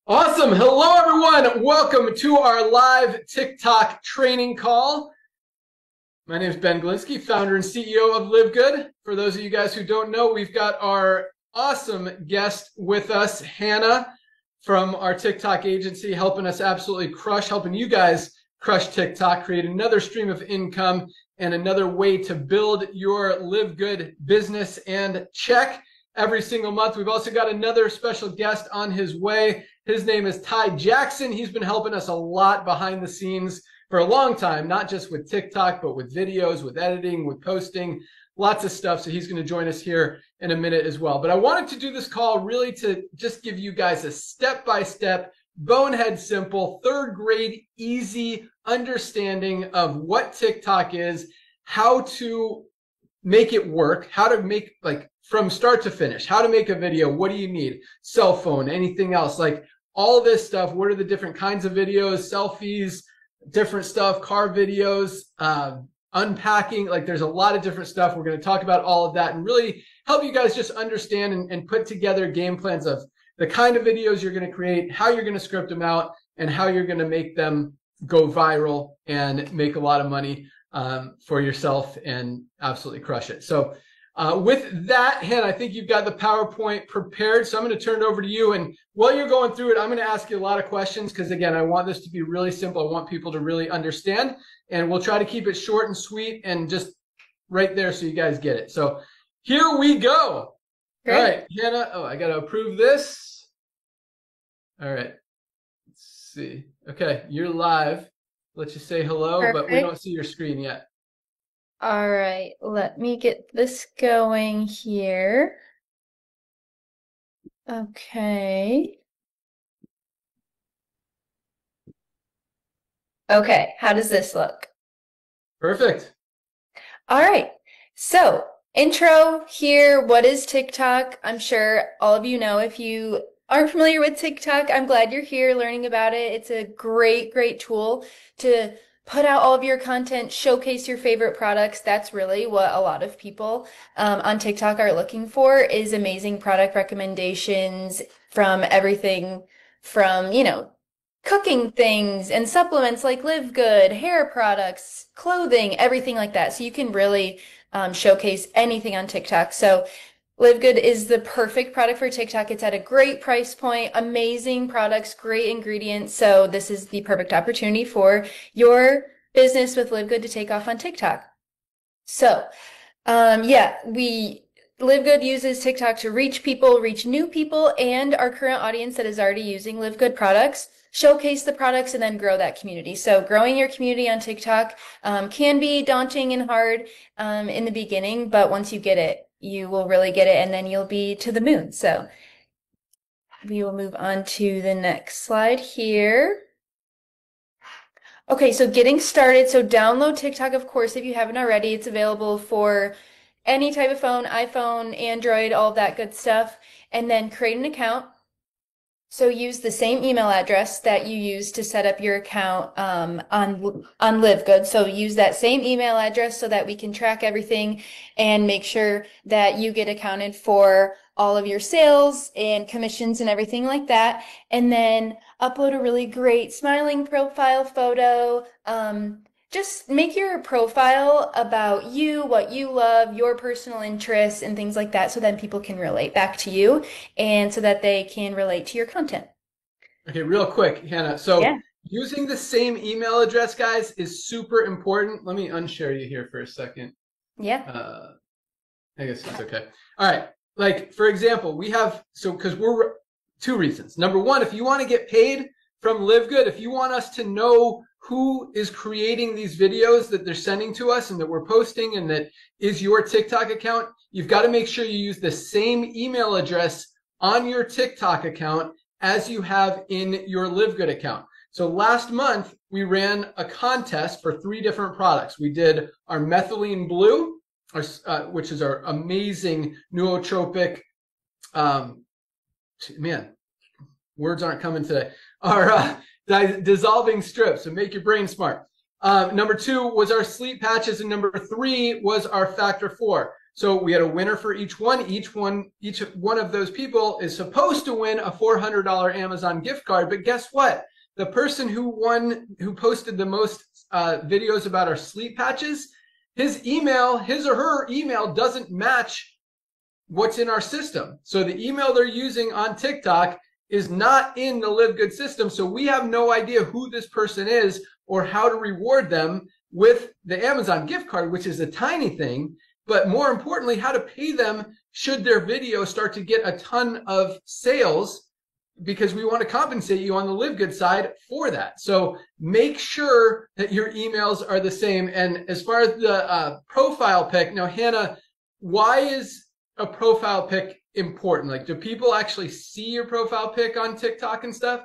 Awesome. Hello, everyone. Welcome to our live TikTok training call. My name is Ben Glinski, founder and CEO of LiveGood. For those of you guys who don't know, we've got our awesome guest with us, Hannah, from our TikTok agency, helping us absolutely crush, helping you guys crush TikTok, create another stream of income and another way to build your LiveGood business and check every single month. We've also got another special guest on his way. His name is Ty Jackson. He's been helping us a lot behind the scenes for a long time, not just with TikTok, but with videos, with editing, with posting, lots of stuff. So he's going to join us here in a minute as well. But I wanted to do this call really to just give you guys a step-by-step, bonehead simple, third grade, easy understanding of what TikTok is, how to make it work, how to make, like, from start to finish, how to make a video, what do you need, cell phone, anything else, like all this stuff. What are the different kinds of videos, selfies, different stuff, car videos, unpacking, like there's a lot of different stuff. We're going to talk about all of that and really help you guys just understand and put together game plans of the kind of videos you're going to create, how you're going to script them out, and how you're going to make them go viral and make a lot of money for yourself and absolutely crush it. So with that, Hannah, I think you've got the PowerPoint prepared. So I'm going to turn it over to you. And while you're going through it, I'm going to ask you a lot of questions because, again, I want this to be really simple. I want people to really understand. And we'll try to keep it short and sweet and just right there so you guys get it. So here we go. Great. All right, Hannah. Oh, I got to approve this. All right. Let's see. Okay, you're live. Let you say hello, Perfect. But we don't see your screen yet. All right, let me get this going here. Okay. Okay, how does this look? Perfect. All right, so intro here. What is TikTok? I'm sure all of you know. If you aren't familiar with TikTok, I'm glad you're here learning about it. It's a great tool to put out all of your content, showcase your favorite products. That's really what a lot of people on TikTok are looking for, is amazing product recommendations from everything from, cooking things and supplements like LiveGood, hair products, clothing, everything like that. So you can really showcase anything on TikTok. So LiveGood is the perfect product for TikTok. It's at a great price point, amazing products, great ingredients. So this is the perfect opportunity for your business with LiveGood to take off on TikTok. So, LiveGood uses TikTok to reach people, reach new people, and our current audience that is already using LiveGood products, showcase the products, and then grow that community. So growing your community on TikTok can be daunting and hard in the beginning, but once you get it, you will really get it, and then you'll be to the moon. So we will move on to the next slide here. Okay, so getting started. So download TikTok, of course, if you haven't already. It's available for any type of phone, iPhone, Android, all of that good stuff. And then create an account. So use the same email address that you use to set up your account on LiveGood. So use that same email address so that we can track everything and make sure that you get accounted for all of your sales and commissions and everything like that. And then upload a really great smiling profile photo. Just make your profile about you, what you love, your personal interests, and things like that, so then people can relate back to you and so that they can relate to your content. Okay, real quick, Hannah. So using the same email address, guys, is super important. Let me unshare you here for a second. Yeah. I guess it's okay. All right. Like, for example, we have, because we're two reasons. Number one, if you want to get paid from LiveGood, if you want us to know who is creating these videos that they're sending to us and that we're posting and that is your TikTok account, you've got to make sure you use the same email address on your TikTok account as you have in your LiveGood account. So last month, we ran a contest for 3 different products. We did our methylene blue, which is our amazing nootropic, man, words aren't coming today, our dissolving strips, so make your brain smart. Number 2 was our sleep patches, and number 3 was our factor 4. So we had a winner for each one. Each one of those people is supposed to win a $400 Amazon gift card. But guess what? The person who posted the most videos about our sleep patches, his or her email doesn't match what's in our system. So the email they're using on TikTok is not in the LiveGood system. So we have no idea who this person is or how to reward them with the Amazon gift card, which is a tiny thing, but more importantly, how to pay them should their video start to get a ton of sales, because we want to compensate you on the LiveGood side for that. So make sure that your emails are the same. And as far as the profile pic, now, Hannah, why is a profile pic important? Like, do people actually see your profile pic on TikTok and stuff?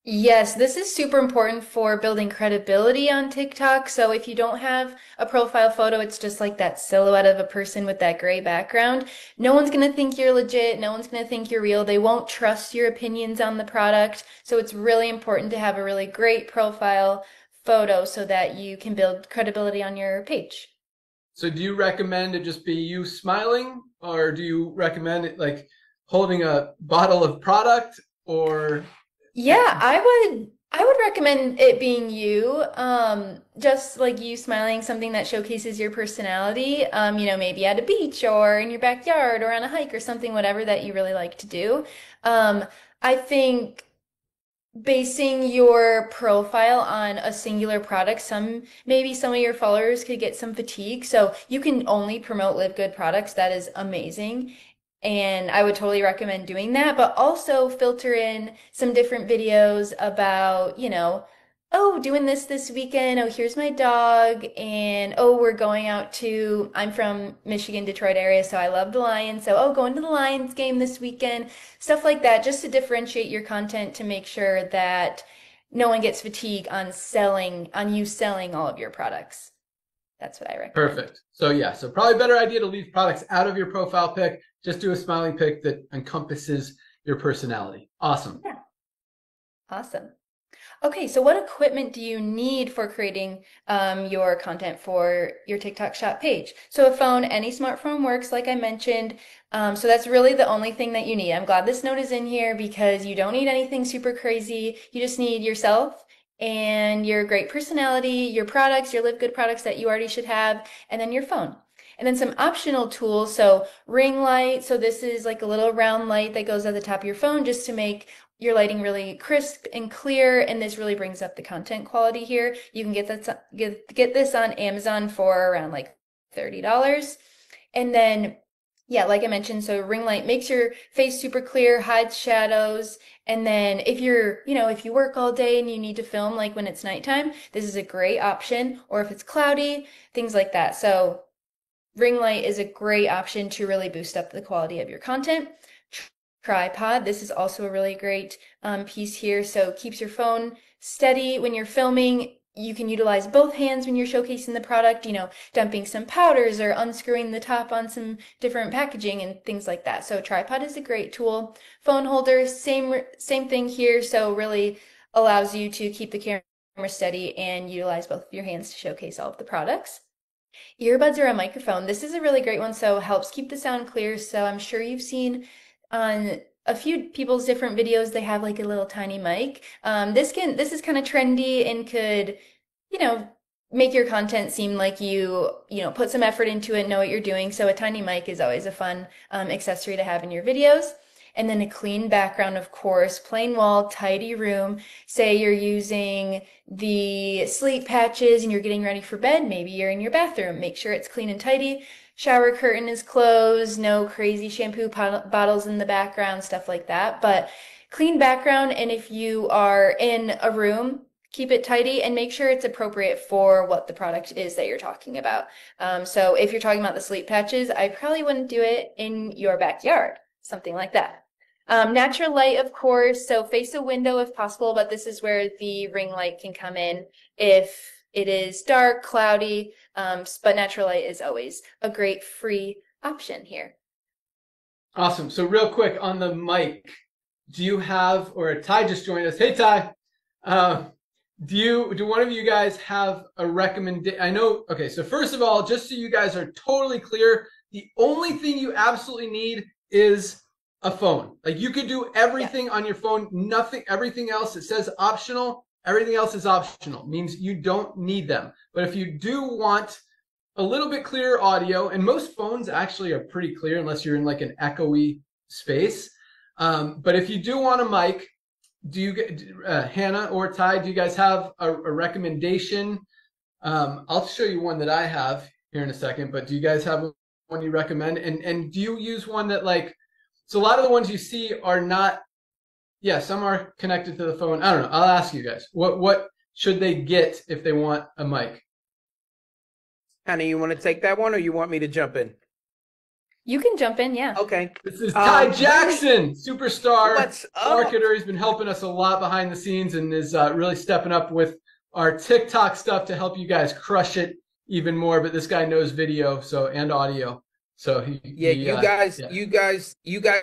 Yes, this is super important for building credibility on TikTok. So if you don't have a profile photo, it's just like that silhouette of a person with that gray background. No one's going to think you're legit. No one's going to think you're real. They won't trust your opinions on the product. So it's really important to have a really great profile photo so that you can build credibility on your page. So do you recommend it just be you smiling, or do you recommend it like holding a bottle of product, or? Yeah, I would recommend it being you. Just like you smiling, something that showcases your personality. Maybe at a beach or in your backyard or on a hike or something, whatever that you really like to do. I think basing your profile on a singular product, maybe some of your followers could get some fatigue. So you can only promote LiveGood products. That is amazing. And I would totally recommend doing that, but also filter in some different videos about, oh, doing this weekend. Oh, here's my dog. And oh, we're going out I'm from Michigan, Detroit area, so I love the Lions. So, oh, going to the Lions game this weekend. Stuff like that, just to differentiate your content to make sure that no one gets fatigue on you selling all of your products. That's what I recommend. Perfect. So yeah, so probably a better idea to leave products out of your profile pic. Just do a smiling pic that encompasses your personality. Awesome. Yeah. Awesome. Okay, so what equipment do you need for creating your content for your TikTok shop page? So a phone, any smartphone works, like I mentioned. So that's really the only thing that you need. I'm glad this note is in here because you don't need anything super crazy. You just need yourself and your great personality, your products, your LiveGood products that you already should have, and then your phone. And then some optional tools, so ring light. So this is like a little round light that goes at the top of your phone just to make your lighting really crisp and clear, and this really brings up the content quality here. You can get this on Amazon for around like $30. And then, yeah, like I mentioned, so ring light makes your face super clear, hides shadows. And then if you work all day and you need to film like when it's nighttime, this is a great option. Or if it's cloudy, things like that. So ring light is a great option to really boost up the quality of your content. Tripod, this is also a really great piece here. So keeps your phone steady when you're filming. You can utilize both hands when you're showcasing the product, dumping some powders or unscrewing the top on some different packaging and things like that. So tripod is a great tool. Phone holder, same thing here. So really allows you to keep the camera steady and utilize both of your hands to showcase all of the products. Earbuds or a microphone. This is a really great one, so helps keep the sound clear. So I'm sure you've seen on a few people's different videos, they have like a little tiny mic. This is kind of trendy and could, make your content seem like you put some effort into it, know what you're doing. So a tiny mic is always a fun accessory to have in your videos. And then a clean background, of course, plain wall, tidy room. Say you're using the sleep patches and you're getting ready for bed. Maybe you're in your bathroom. Make sure it's clean and tidy. Shower curtain is closed. No crazy shampoo bottles in the background, stuff like that. But clean background, and if you are in a room, keep it tidy and make sure it's appropriate for what the product is that you're talking about. So if you're talking about the sleep patches, I probably wouldn't do it in your backyard, something like that. Natural light, of course, so face a window if possible, but this is where the ring light can come in if it is dark, cloudy, but natural light is always a great free option here. Awesome. So real quick on the mic, do you have, or Ty just joined us. Hey, Ty. do one of you guys have a recommendation? I know, okay, so first of all, just so you guys are totally clear, the only thing you absolutely need is a phone. Like you could do everything Yes. on your phone, nothing, everything else, it says optional, everything else is optional, means you don't need them. But if you do want a little bit clearer audio, and most phones actually are pretty clear unless you're in like an echoey space. But if you do want a mic, do you get Hannah or Ty? Do you guys have a recommendation? I'll show you one that I have here in a second. But do you guys have one you recommend? And do you use one that like? So a lot of the ones you see are not. Yeah, some are connected to the phone. I don't know. I'll ask you guys. What should they get if they want a mic? Hannah, you want to take that one or you want me to jump in? You can jump in, yeah. Okay. This is Ty Jackson, superstar What's up? marketer. He's been helping us a lot behind the scenes and is really stepping up with our TikTok stuff to help you guys crush it even more. But this guy knows video and audio. So you guys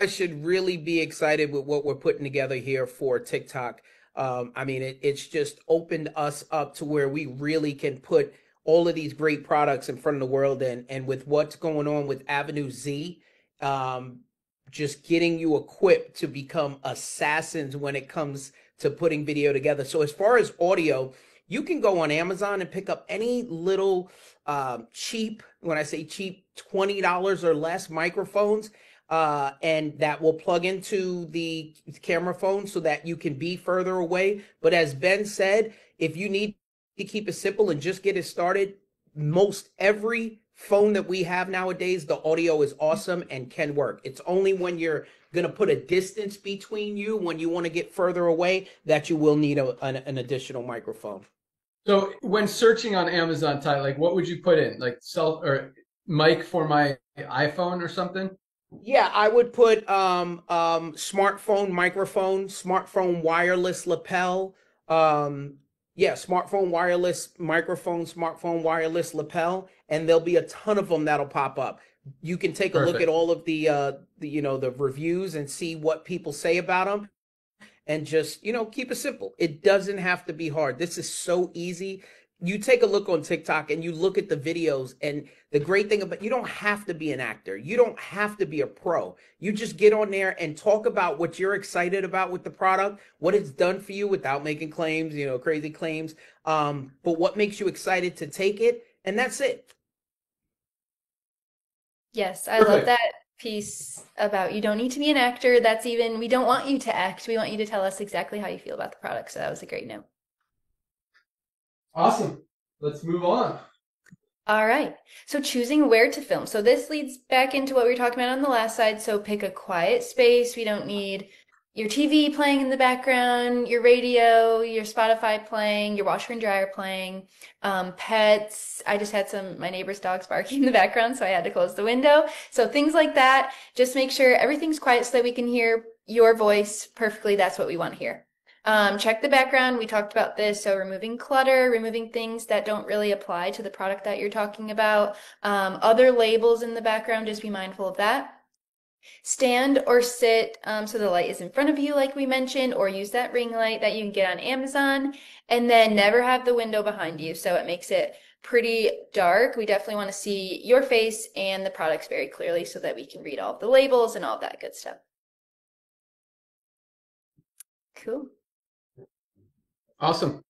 should really be excited with what we're putting together here for TikTok. I mean, it's just opened us up to where we really can put all of these great products in front of the world, and with what's going on with Avenue Z, just getting you equipped to become assassins when it comes to putting video together. So as far as audio, you can go on Amazon and pick up any little cheap, when I say cheap, $20 or less microphones, and that will plug into the camera phone so that you can be further away. But as Ben said, if you need to keep it simple and just get it started, most every phone that we have nowadays, the audio is awesome and can work. It's only when you're going to put a distance between you, when you want to get further away, that you will need an additional microphone. So when searching on Amazon, Ty, like what would you put in? Like mic for my iPhone or something? Yeah, I would put smartphone microphone, smartphone wireless lapel, smartphone wireless microphone, smartphone wireless lapel, and there'll be a ton of them that'll pop up. You can take a look at all of the reviews and see what people say about them, and just, keep it simple. It doesn't have to be hard. This is so easy. You take a look on TikTok and you look at the videos, and the great thing about, you don't have to be an actor. You don't have to be a pro. You just get on there and talk about what you're excited about with the product, what it's done for you without making claims, crazy claims. But what makes you excited to take it, and that's it. Yes, I love that piece about you don't need to be an actor. We don't want you to act. We want you to tell us exactly how you feel about the product. So that was a great note. Awesome. Let's move on. All right. So choosing where to film. So this leads back into what we were talking about on the last slide. So pick a quiet space. We don't need your TV playing in the background, your radio, your Spotify playing, your washer and dryer playing, pets. I just had my neighbor's dogs barking in the background, so I had to close the window. So things like that. Just make sure everything's quiet so that we can hear your voice perfectly. That's what we want to hear. Check the background. We talked about this. So removing clutter, removing things that don't really apply to the product that you're talking about. Other labels in the background, just be mindful of that. Stand or sit so the light is in front of you, like we mentioned, or use that ring light that you can get on Amazon. And then never have the window behind you, so it makes it pretty dark. We definitely want to see your face and the products very clearly so that we can read all of the labels and all of that good stuff. Cool. Awesome.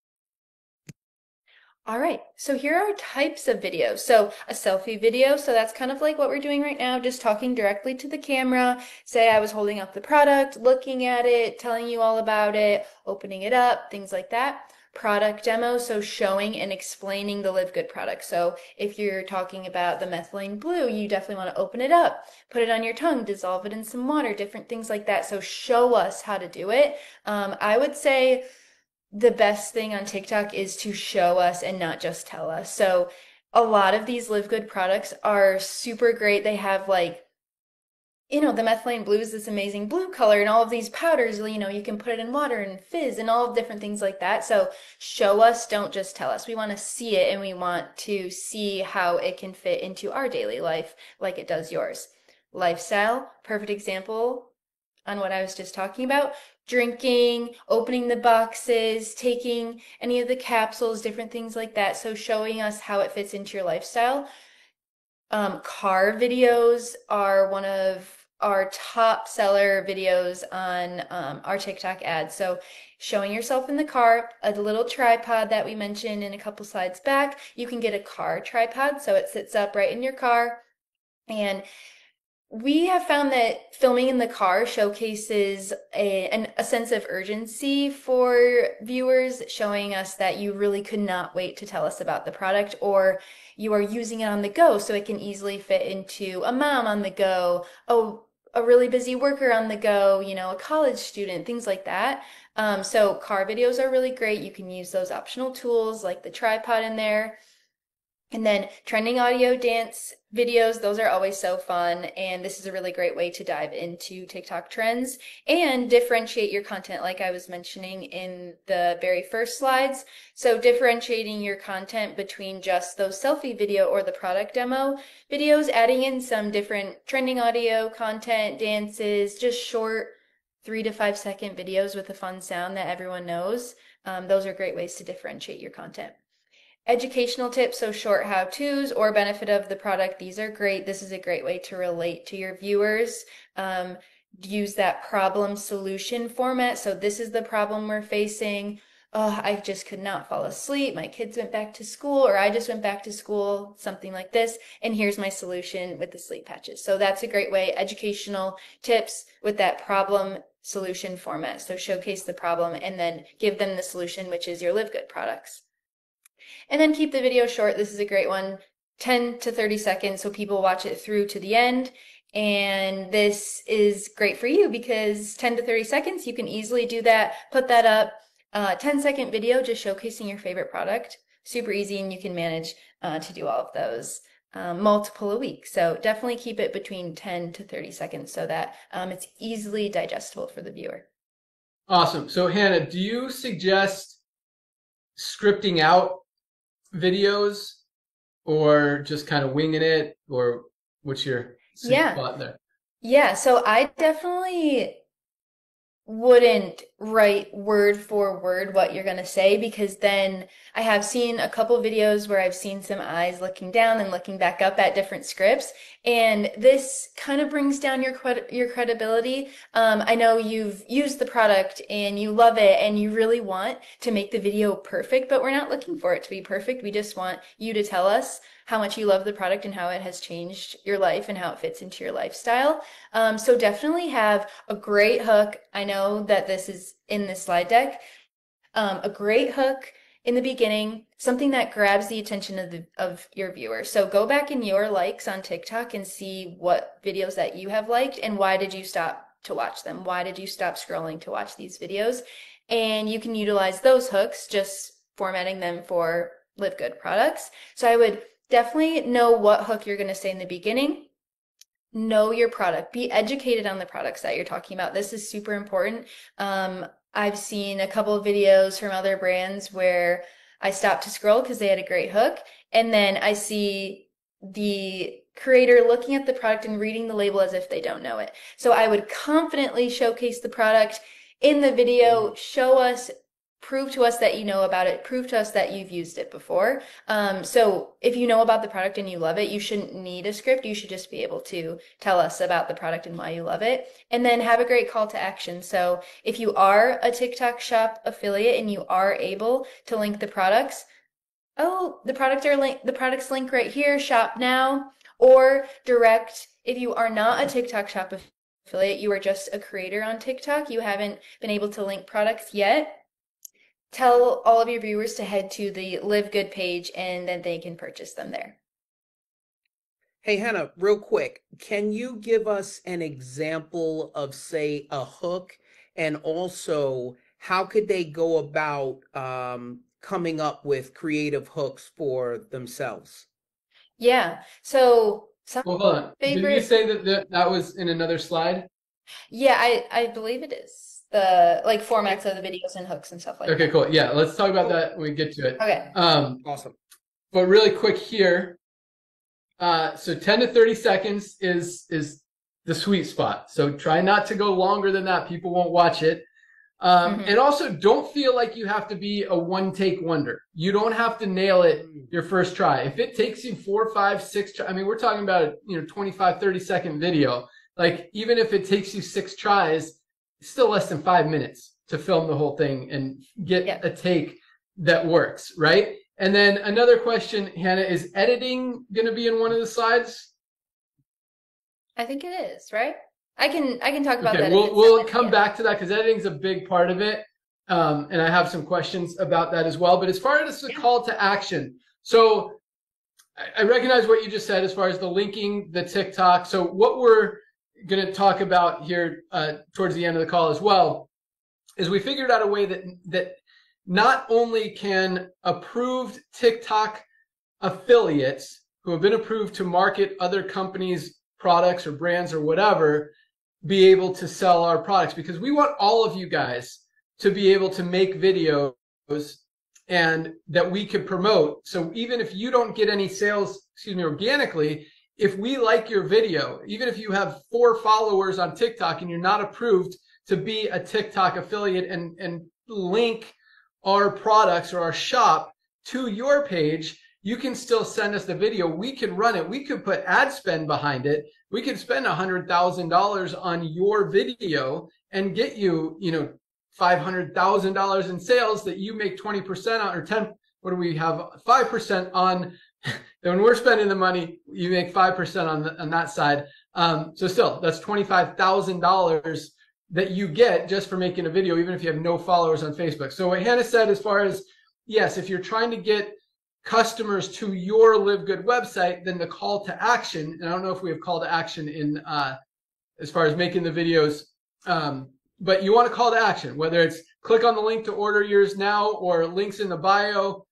All right, so here are types of videos. So a selfie video, so that's kind of like what we're doing right now, just talking directly to the camera. Say I was holding up the product, looking at it, telling you all about it, opening it up, things like that. Product demo, so showing and explaining the LiveGood product. So if you're talking about the methylene blue, you definitely want to open it up, put it on your tongue, dissolve it in some water, different things like that. So show us how to do it. I would say the best thing on TikTok is to show us and not just tell us. So a lot of these LiveGood products are super great. They have the methylene blue is this amazing blue color, and all of these powders, you can put it in water and fizz and all of different things like that. So show us, don't just tell us. We want to see it, and we want to see how it can fit into our daily life like it does yours. Lifestyle, perfect example on what I was just talking about. drinking, opening the boxes, taking any of the capsules, different things like that. So showing us how it fits into your lifestyle. Car videos are one of our top seller videos on our TikTok ads. So showing yourself in the car, a little tripod that we mentioned in a couple slides back. You can get a car tripod, so it sits up right in your car. And we have found that filming in the car showcases a sense of urgency for viewers, showing us that you really could not wait to tell us about the product, or you are using it on the go, so it can easily fit into a mom on the go, a really busy worker on the go, you know, a college student, things like that. So car videos are really great. You can use those optional tools like the tripod in there. And then trending audio dance videos, those are always so fun. And this is a really great way to dive into TikTok trends and differentiate your content, like I was mentioning in the very first slides. So differentiating your content between just those selfie video or the product demo videos, adding in some different trending audio content, dances, just short 3 to 5 second videos with a fun sound that everyone knows. Those are great ways to differentiate your content. Educational tips, so short how-tos or benefit of the product. These are great. This is a great way to relate to your viewers. Use that problem solution format. So this is the problem we're facing. Oh, I just could not fall asleep. My kids went back to school, or I just went back to school, something like this. And here's my solution with the sleep patches. So that's a great way. Educational tips with that problem solution format. So showcase the problem and then give them the solution, which is your LiveGood products. And then keep the video short. This is a great one, 10 to 30 seconds, so people watch it through to the end. And this is great for you because 10 to 30 seconds, you can easily do that, put that up. 10-second video just showcasing your favorite product. Super easy, and you can manage to do all of those multiple a week. So definitely keep it between 10 to 30 seconds so that it's easily digestible for the viewer. Awesome. So Hannah, do you suggest scripting out videos or just kind of winging it, or what's your spot there? Yeah, so I definitely wouldn't write word for word what you're going to say, because then I have seen a couple videos where I've seen some eyes looking down and looking back up at different scripts, and this kind of brings down your credibility. I know you've used the product and you love it and you really want to make the video perfect, but we're not looking for it to be perfect. We just want you to tell us how much you love the product and how it has changed your life and how it fits into your lifestyle. So definitely have a great hook. I know that this is in the slide deck. A great hook in the beginning, something that grabs the attention of your viewer. So go back in your likes on TikTok and see what videos that you have liked and why did you stop to watch them? Why did you stop scrolling to watch these videos? And you can utilize those hooks, just formatting them for LiveGood products. So I would definitely know what hook you're going to say in the beginning. Know your product. Be educated on the products that you're talking about. This is super important. I've seen a couple of videos from other brands where I stopped to scroll because they had a great hook, and then I see the creator looking at the product and reading the label as if they don't know it. So I would confidently showcase the product in the video, show us, prove to us that you know about it, prove to us that you've used it before. So if you know about the product and you love it, you shouldn't need a script. You should just be able to tell us about the product and why you love it. And then have a great call to action. So if you are a TikTok shop affiliate and you are able to link the products, the products link right here, shop now, or direct. If you are not a TikTok shop affiliate, you are just a creator on TikTok, you haven't been able to link products yet, tell all of your viewers to head to the LiveGood page and then they can purchase them there. Hey, Hannah, real quick, can you give us an example of, say, a hook, and also how could they go about coming up with creative hooks for themselves? Yeah, so well, hold on. Did you say that was in another slide? Yeah, I believe it is. The formats of the videos and hooks and stuff like that. Okay, cool. Yeah, let's talk about that when we get to it. Okay. Awesome. But really quick here, so 10 to 30 seconds is the sweet spot. So try not to go longer than that. People won't watch it. And also, don't feel like you have to be a one-take wonder. You don't have to nail it your first try. If it takes you 4, 5, 6, I mean, we're talking about a 25, 30-second video. Like, even if it takes you 6 tries, it's still less than 5 minutes to film the whole thing and get a take that works, right? And then another question, Hannah, is editing going to be in one of the slides? I think it is, right? I can talk about that. We'll come back to that because editing is a big part of it. And I have some questions about that as well. But as far as the call to action, so I recognize what you just said as far as the linking, the TikTok. So what we're going to talk about here towards the end of the call as well is we figured out a way that not only can approved TikTok affiliates who have been approved to market other companies' products or brands or whatever be able to sell our products, because we want all of you guys to be able to make videos and that we can promote. So even if you don't get any sales, organically, if we like your video, even if you have 4 followers on TikTok and you're not approved to be a TikTok affiliate and link our products or our shop to your page, you can still send us the video. We can run it. We could put ad spend behind it. We could spend $100,000 on your video and get you, $500,000 in sales that you make 20% on, or 10. What do we have? 5% on. When we're spending the money, you make 5% on that side. So still, that's $25,000 that you get just for making a video, even if you have no followers on Facebook. So what Hannah said, as far as, yes, if you're trying to get customers to your LiveGood website, then the call to action, and I don't know if we have call to action in as far as making the videos, but you want a call to action, whether it's click on the link to order yours now, or links in the bio,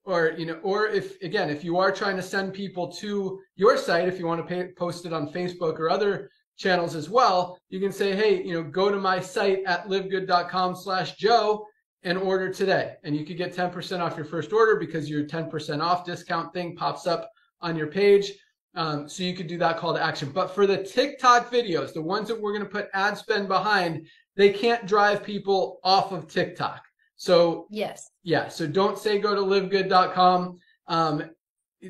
or if you are trying to send people to your site, if you want to post it on Facebook or other channels as well, you can say, hey, go to my site at livegood.com/Joe and order today, and you could get 10% off your first order because your 10% off discount thing pops up on your page. So you could do that call to action. But for the TikTok videos, the ones that we're going to put ad spend behind, they can't drive people off of TikTok. So so don't say go to livegood.com.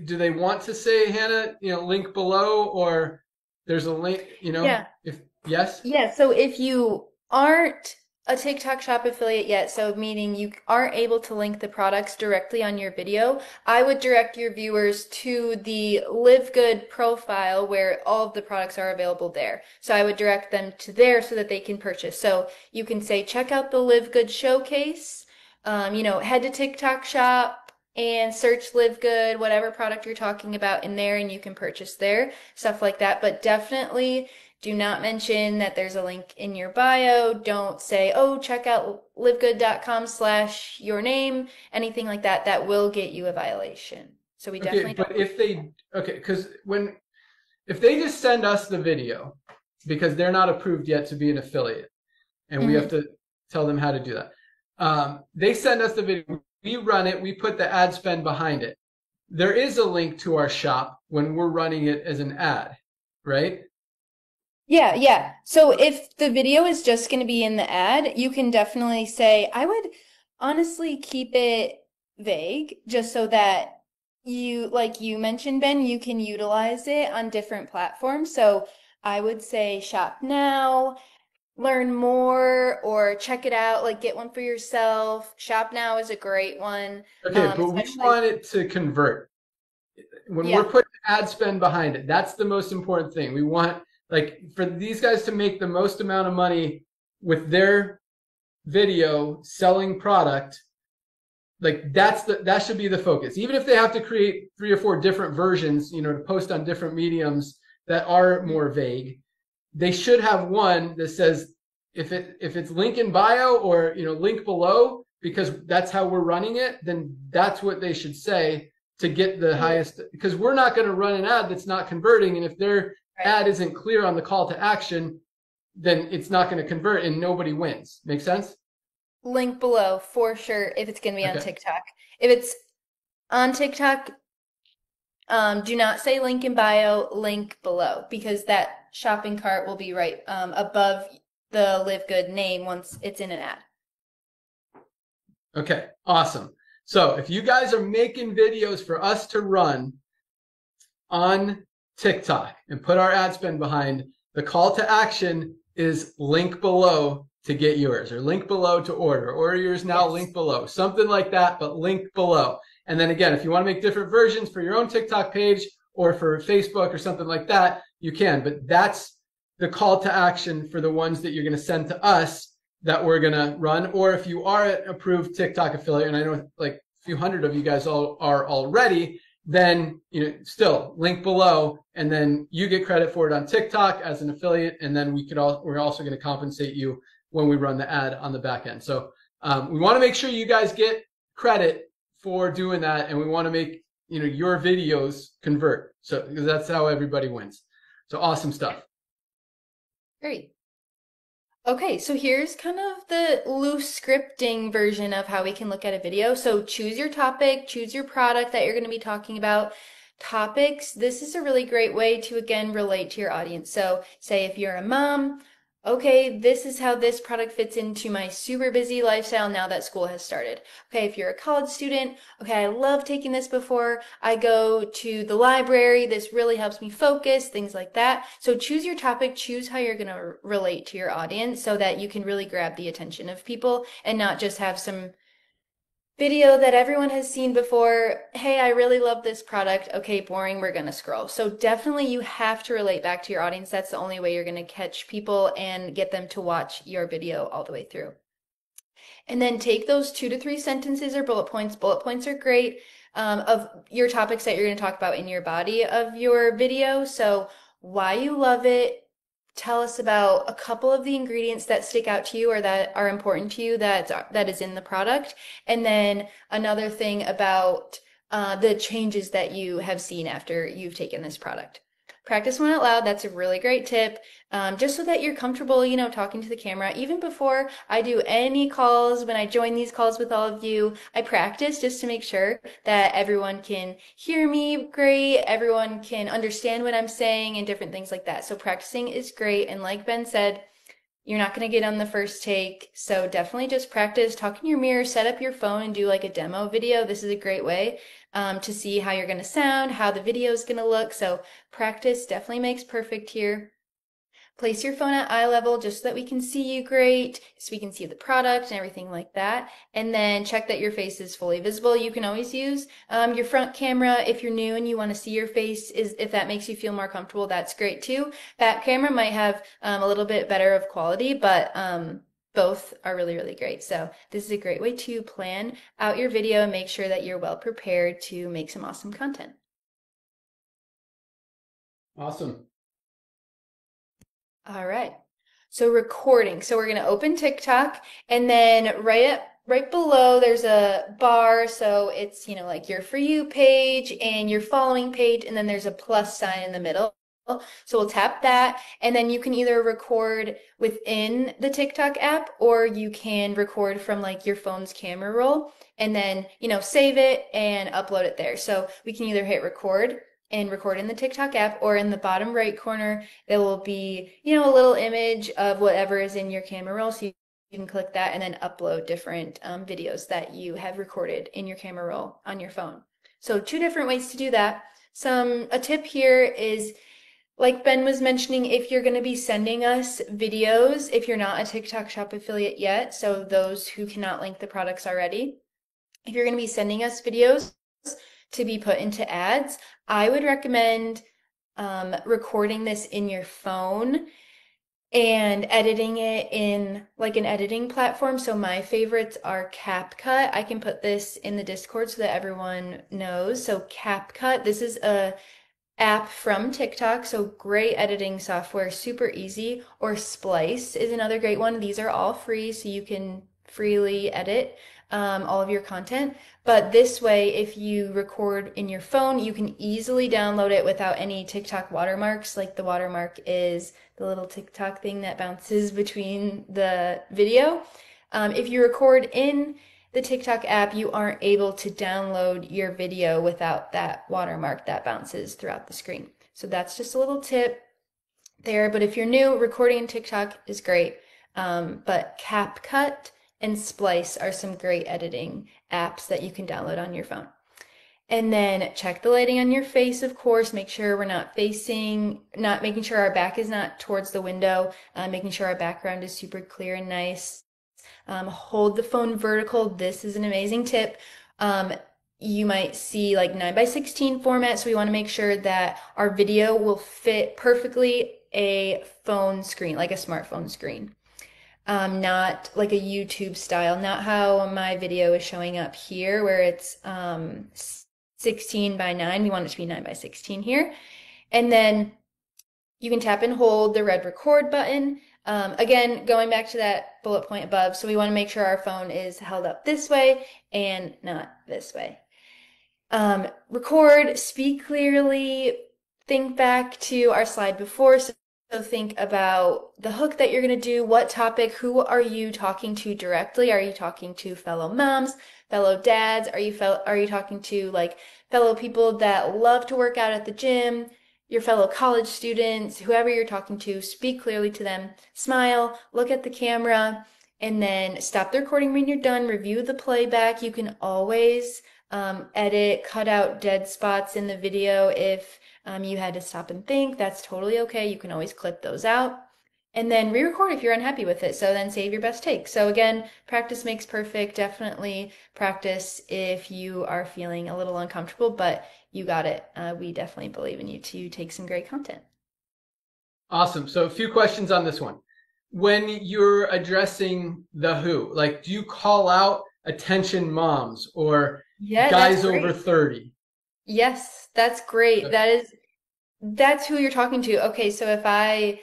Do they want to say, Hannah, link below, or there's a link, So if you aren't a TikTok shop affiliate yet, so meaning you aren't able to link the products directly on your video, I would direct your viewers to the LiveGood profile where all of the products are available there. So I would direct them to there so that they can purchase. So you can say, check out the LiveGood showcase, head to TikTok shop and search LiveGood, whatever product you're talking about in there, and you can purchase there, stuff like that. But definitely do not mention that there's a link in your bio. Don't say, oh, check out livegood.com/your name, anything like that. That will get you a violation. So we definitely don't. But because if they just send us the video, because they're not approved yet to be an affiliate, and we have to tell them how to do that. They send us the video, we run it, we put the ad spend behind it. There is a link to our shop when we're running it as an ad, right? Yeah. So if the video is just going to be in the ad, you can definitely say, I would honestly keep it vague, just so that you, like you mentioned, Ben, you can utilize it on different platforms. So I would say shop now, learn more, or check it out, like get one for yourself. Shop now is a great one. Okay, but we want it to convert. When we're putting ad spend behind it, that's the most important thing. We want, for these guys to make the most amount of money with their video selling product, that should be the focus. Even if they have to create 3 or 4 different versions, to post on different mediums that are more vague, they should have one that says, if it's link in bio or link below, because that's how we're running it, then that's what they should say to get the highest, because we're not going to run an ad that's not converting, and if their ad isn't clear on the call to action, then it's not going to convert and nobody wins. Make sense? Link below for sure if it's going to be on TikTok. If it's on TikTok, do not say link in bio, link below, because that shopping cart will be right above the LiveGood name once it's in an ad. Okay, awesome. So if you guys are making videos for us to run on TikTok and put our ad spend behind, the call to action is link below to get yours, or link below to order, or yours now, Yes. link below, something like that, but link below. And then again, if you want to make different versions for your own TikTok page or for Facebook or something like that, you can. But that's the call to action for the ones that you're going to send to us that we're going to run. Or if you are an approved TikTok affiliate, and I know like a few hundred of you guys all are already, then still link below, and then you get credit for it on TikTok as an affiliate, and then we're also going to compensate you when we run the ad on the back end. So we want to make sure you guys get credit for doing that, and we want to make your videos convert. So because that's how everybody wins. So awesome stuff. Great. Okay, so here's kind of the loose scripting version of how we can look at a video. So choose your topic, choose your product that you're going to be talking about. Topics, this is a really great way to, again, relate to your audience. So say if you're a mom, okay, this is how this product fits into my super busy lifestyle now that school has started. Okay, if you're a college student, okay, I love taking this before I go to the library. This really helps me focus, things like that. So choose your topic, choose how you're going to relate to your audience so that you can really grab the attention of people and not just have some video that everyone has seen before. Hey, I really love this product. Okay, boring, we're gonna scroll. So definitely you have to relate back to your audience. That's the only way you're gonna catch people and get them to watch your video all the way through. And then take those 2 to 3 sentences or bullet points. Bullet points are great of your topics that you're gonna talk about in your body of your video. So why you love it. Tell us about a couple of the ingredients that stick out to you or that are important to you that is in the product. And then another thing about the changes that you have seen after you've taken this product. Practice one out loud. That's a really great tip. Just so that you're comfortable, talking to the camera. Even before I do any calls, when I join these calls with all of you, I practice just to make sure that everyone can hear me great, everyone can understand what I'm saying and different things like that. So practicing is great. And like Ben said, you're not going to get on the first take. So definitely just practice, talk in your mirror, set up your phone and do like a demo video. This is a great way to see how you're going to sound, how the video is going to look. So practice definitely makes perfect here. Place your phone at eye level just so that we can see you great, so we can see the product and everything like that. And then check that your face is fully visible. You can always use your front camera if you're new and you want to see your face. If that makes you feel more comfortable, that's great too. Back camera might have a little bit better of quality, but both are really, really great. So this is a great way to plan out your video and make sure that you're well prepared to make some awesome content. Awesome. All right. So recording. So we're going to open TikTok and then right below there's a bar. So it's, like your For You page and your following page. And then there's a plus sign in the middle. So we'll tap that and then you can either record within the TikTok app or you can record from like your phone's camera roll and then, save it and upload it there. So we can either hit record and record in the TikTok app, or in the bottom right corner, there will be, a little image of whatever is in your camera roll. So you can click that and then upload different videos that you have recorded in your camera roll on your phone. So 2 different ways to do that. A tip here is, like Ben was mentioning, if you're going to be sending us videos, if you're not a TikTok Shop affiliate yet, so those who cannot link the products already, if you're going to be sending us videos to be put into ads, I would recommend recording this in your phone and editing it in like an editing platform. So my favorites are CapCut. I can put this in the Discord so that everyone knows. So CapCut, this is a app from TikTok, so great editing software, super easy. Or Splice is another great one. These are all free, so you can freely edit all of your content. But this way, if you record in your phone, you can easily download it without any TikTok watermarks. Like the watermark is the little TikTok thing that bounces between the video. If you record in the TikTok app, you aren't able to download your video without that watermark that bounces throughout the screen. So that's just a little tip there. But if you're new, recording in TikTok is great. But CapCut and Splice are some great editing apps that you can download on your phone. And then check the lighting on your face, of course. Make sure we're not making sure our back is not towards the window, making sure our background is super clear and nice. Hold the phone vertical. This is an amazing tip. You might see like 9:16 format, so we want to make sure that our video will fit perfectly a phone screen, like a smartphone screen. Not like a YouTube style, not how my video is showing up here where it's 16:9. We want it to be 9:16 here. And then you can tap and hold the red record button. Again, going back to that bullet point above, so we want to make sure our phone is held up this way and not this way. Record, speak clearly, think back to our slide before. So think about the hook that you're going to do, what topic, who are you talking to directly? Are you talking to fellow moms, fellow dads? Are you talking to like fellow people that love to work out at the gym, your fellow college students, whoever you're talking to? Speak clearly to them, smile, look at the camera, and then stop the recording when you're done, review the playback. You can always edit, cut out dead spots in the video if you had to stop and think. That's totally okay. You can always clip those out. And then re-record if you're unhappy with it. So then save your best take. So again, practice makes perfect. Definitely practice if you are feeling a little uncomfortable, but you got it. We definitely believe in you to take some great content. Awesome. So a few questions on this one. When you're addressing the who, like, do you call out attention moms or guys over 30? Yes, that's great. That's who you're talking to. Okay, so if I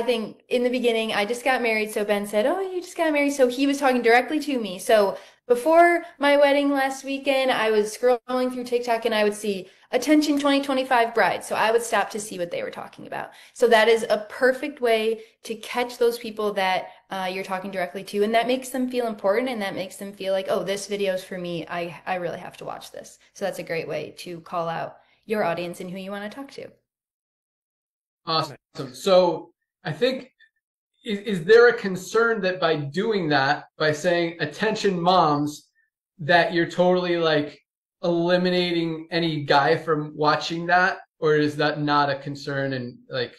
think in the beginning I just got married, so Ben said, "Oh, you just got married." So he was talking directly to me. So before my wedding last weekend, I was scrolling through TikTok and I would see attention 2025 bride. So I would stop to see what they were talking about. So that is a perfect way to catch those people that you're talking directly to, and that makes them feel important, and that makes them feel like, oh, this video is for me. I really have to watch this. So that's a great way to call out your audience and who you want to talk to. Awesome. So I think, is there a concern that by doing that, by saying attention moms, that you're totally like eliminating any guy from watching that? Or is that not a concern? And like,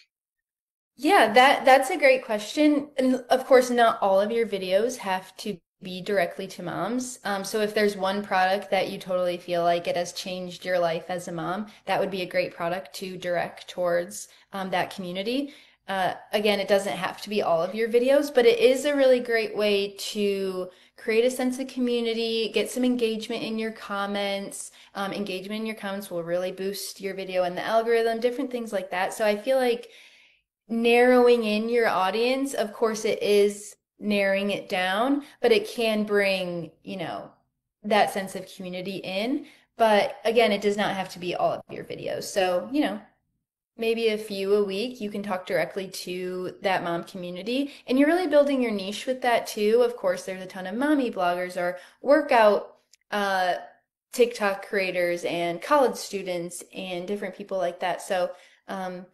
yeah, that's a great question. And of course, not all of your videos have to be directly to moms. So if there's one product that you totally feel like it has changed your life as a mom, that would be a great product to direct towards that community. Again, it doesn't have to be all of your videos, but it is a really great way to create a sense of community, get some engagement in your comments. Engagement in your comments will really boost your video and the algorithm, different things like that. So I feel like narrowing in your audience, of course it is narrowing it down, but it can bring, that sense of community in. But again, it does not have to be all of your videos. So, maybe a few a week, you can talk directly to that mom community, and you're really building your niche with that too. Of course, there's a ton of mommy bloggers or workout TikTok creators and college students and different people like that. So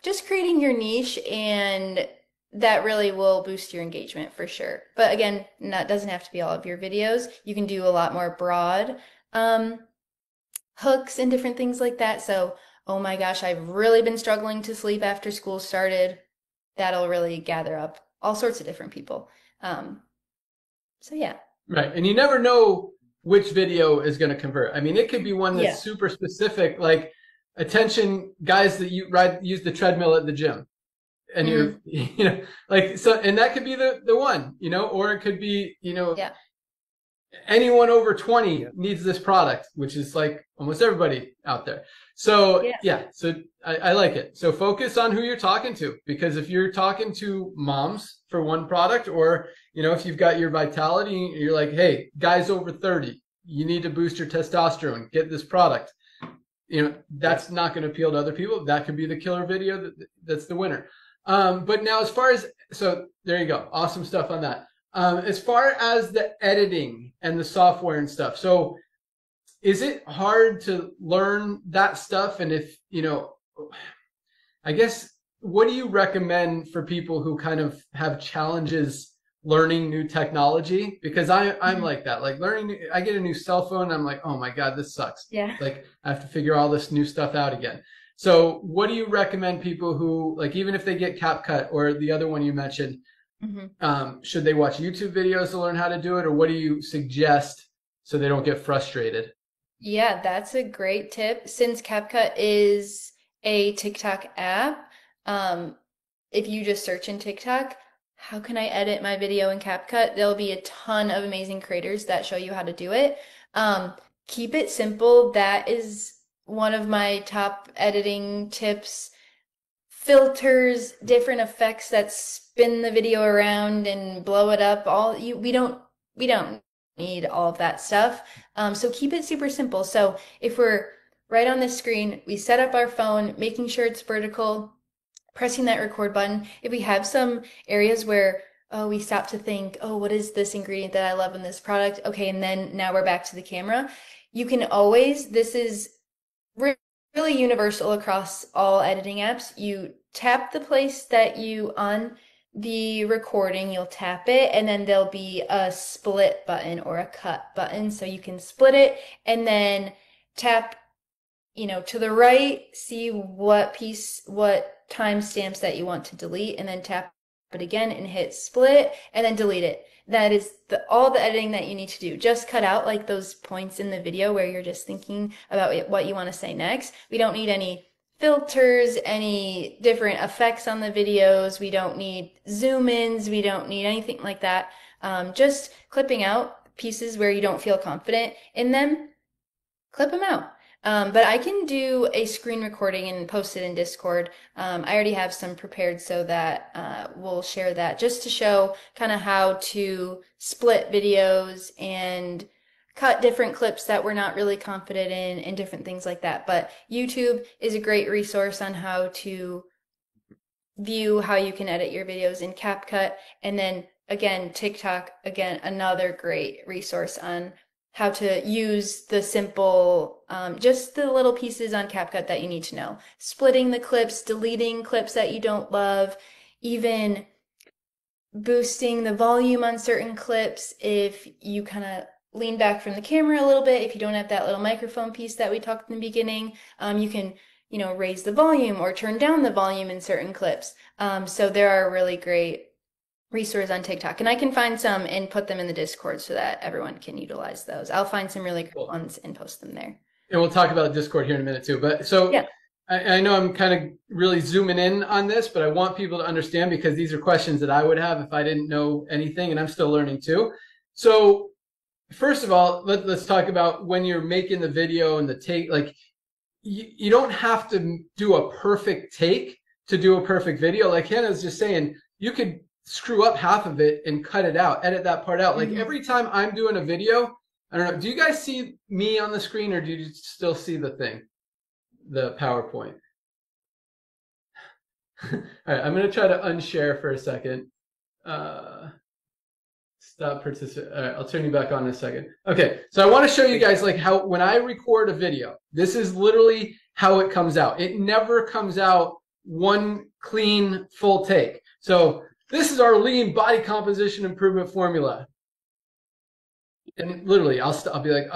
just creating your niche, and that really will boost your engagement for sure. But again, that doesn't have to be all of your videos. You can do a lot more broad hooks and different things like that. So, oh my gosh, I've really been struggling to sleep after school started. That'll really gather up all sorts of different people. So yeah. Right. And you never know which video is going to convert. I mean, it could be one that's super specific, like attention guys that use the treadmill at the gym. And you're, like, so, and that could be the one, or it could be, anyone over 20 needs this product, which is like almost everybody out there. So so I like it. So focus on who you're talking to, because if you're talking to moms for one product, or, if you've got your vitality, you're like, hey, guys over 30, you need to boost your testosterone, get this product. That's not going to appeal to other people. That could be the killer video. That's the winner. But now so there you go. Awesome stuff on that. As far as the editing and the software and stuff. So is it hard to learn that stuff? And if, I guess what do you recommend for people who kind of have challenges learning new technology? Because I'm like that, like I get a new cell phone and I'm like, oh my God, this sucks. Yeah. Like I have to figure all this new stuff out again. So what do you recommend people who, like, even if they get CapCut or the other one you mentioned, should they watch YouTube videos to learn how to do it? Or what do you suggest so they don't get frustrated? Yeah, that's a great tip. Since CapCut is a TikTok app, if you just search in TikTok, how can I edit my video in CapCut? There'll be a ton of amazing creators that show you how to do it. Keep it simple. That is one of my top editing tips. Filters, different effects that spin the video around and blow it up. We don't need all of that stuff. So keep it super simple. So if we're right on the screen, we set up our phone, making sure it's vertical, pressing that record button. If we have some areas where we stop to think, oh, what is this ingredient that I love in this product? Okay, and then now we're back to the camera. You can always, this is really universal across all editing apps. You tap the place that you on the recording, you'll tap it, and then there'll be a split button or a cut button. So you can split it and then tap, to the right, see what timestamps that you want to delete, and then tap it again and hit split and then delete it. That is all the editing that you need to do. Just cut out like those points in the video where you're just thinking about what you want to say next. We don't need any filters, any different effects on the videos. We don't need zoom ins. We don't need anything like that. Just clipping out pieces where you don't feel confident in them, clip them out. But I can do a screen recording and post it in Discord. I already have some prepared so that we'll share that just to show kind of how to split videos and cut different clips that we're not really confident in and different things like that. But YouTube is a great resource on how to view how you can edit your videos in CapCut. And then again, TikTok, again, another great resource on how to use the simple, just the little pieces on CapCut that you need to know. Splitting the clips, deleting clips that you don't love, even boosting the volume on certain clips if you kind of lean back from the camera a little bit. If you don't have that little microphone piece that we talked in the beginning, you can, raise the volume or turn down the volume in certain clips. So there are really great resources on TikTok, and I can find some and put them in the Discord so that everyone can utilize those. I'll find some really cool ones and post them there. And we'll talk about Discord here in a minute too. But so yeah. I know I'm kind of really zooming in on this, but I want people to understand because these are questions that I would have if I didn't know anything, and I'm still learning too. So first of all, let's talk about when you're making the video and the take. Like you don't have to do a perfect take to do a perfect video. Like Hannah was just saying, you could screw up half of it and cut it out, edit that part out. Like every time I'm doing a video, I don't know, do you guys see me on the screen or do you still see the thing, the PowerPoint? All right, I'm going to try to unshare for a second. Stop participating. All right, I'll turn you back on in a second. Okay, so I want to show you guys like how when I record a video, this is literally how it comes out. It never comes out one clean full take. So this is our lean body composition improvement formula. And literally, I'll be like,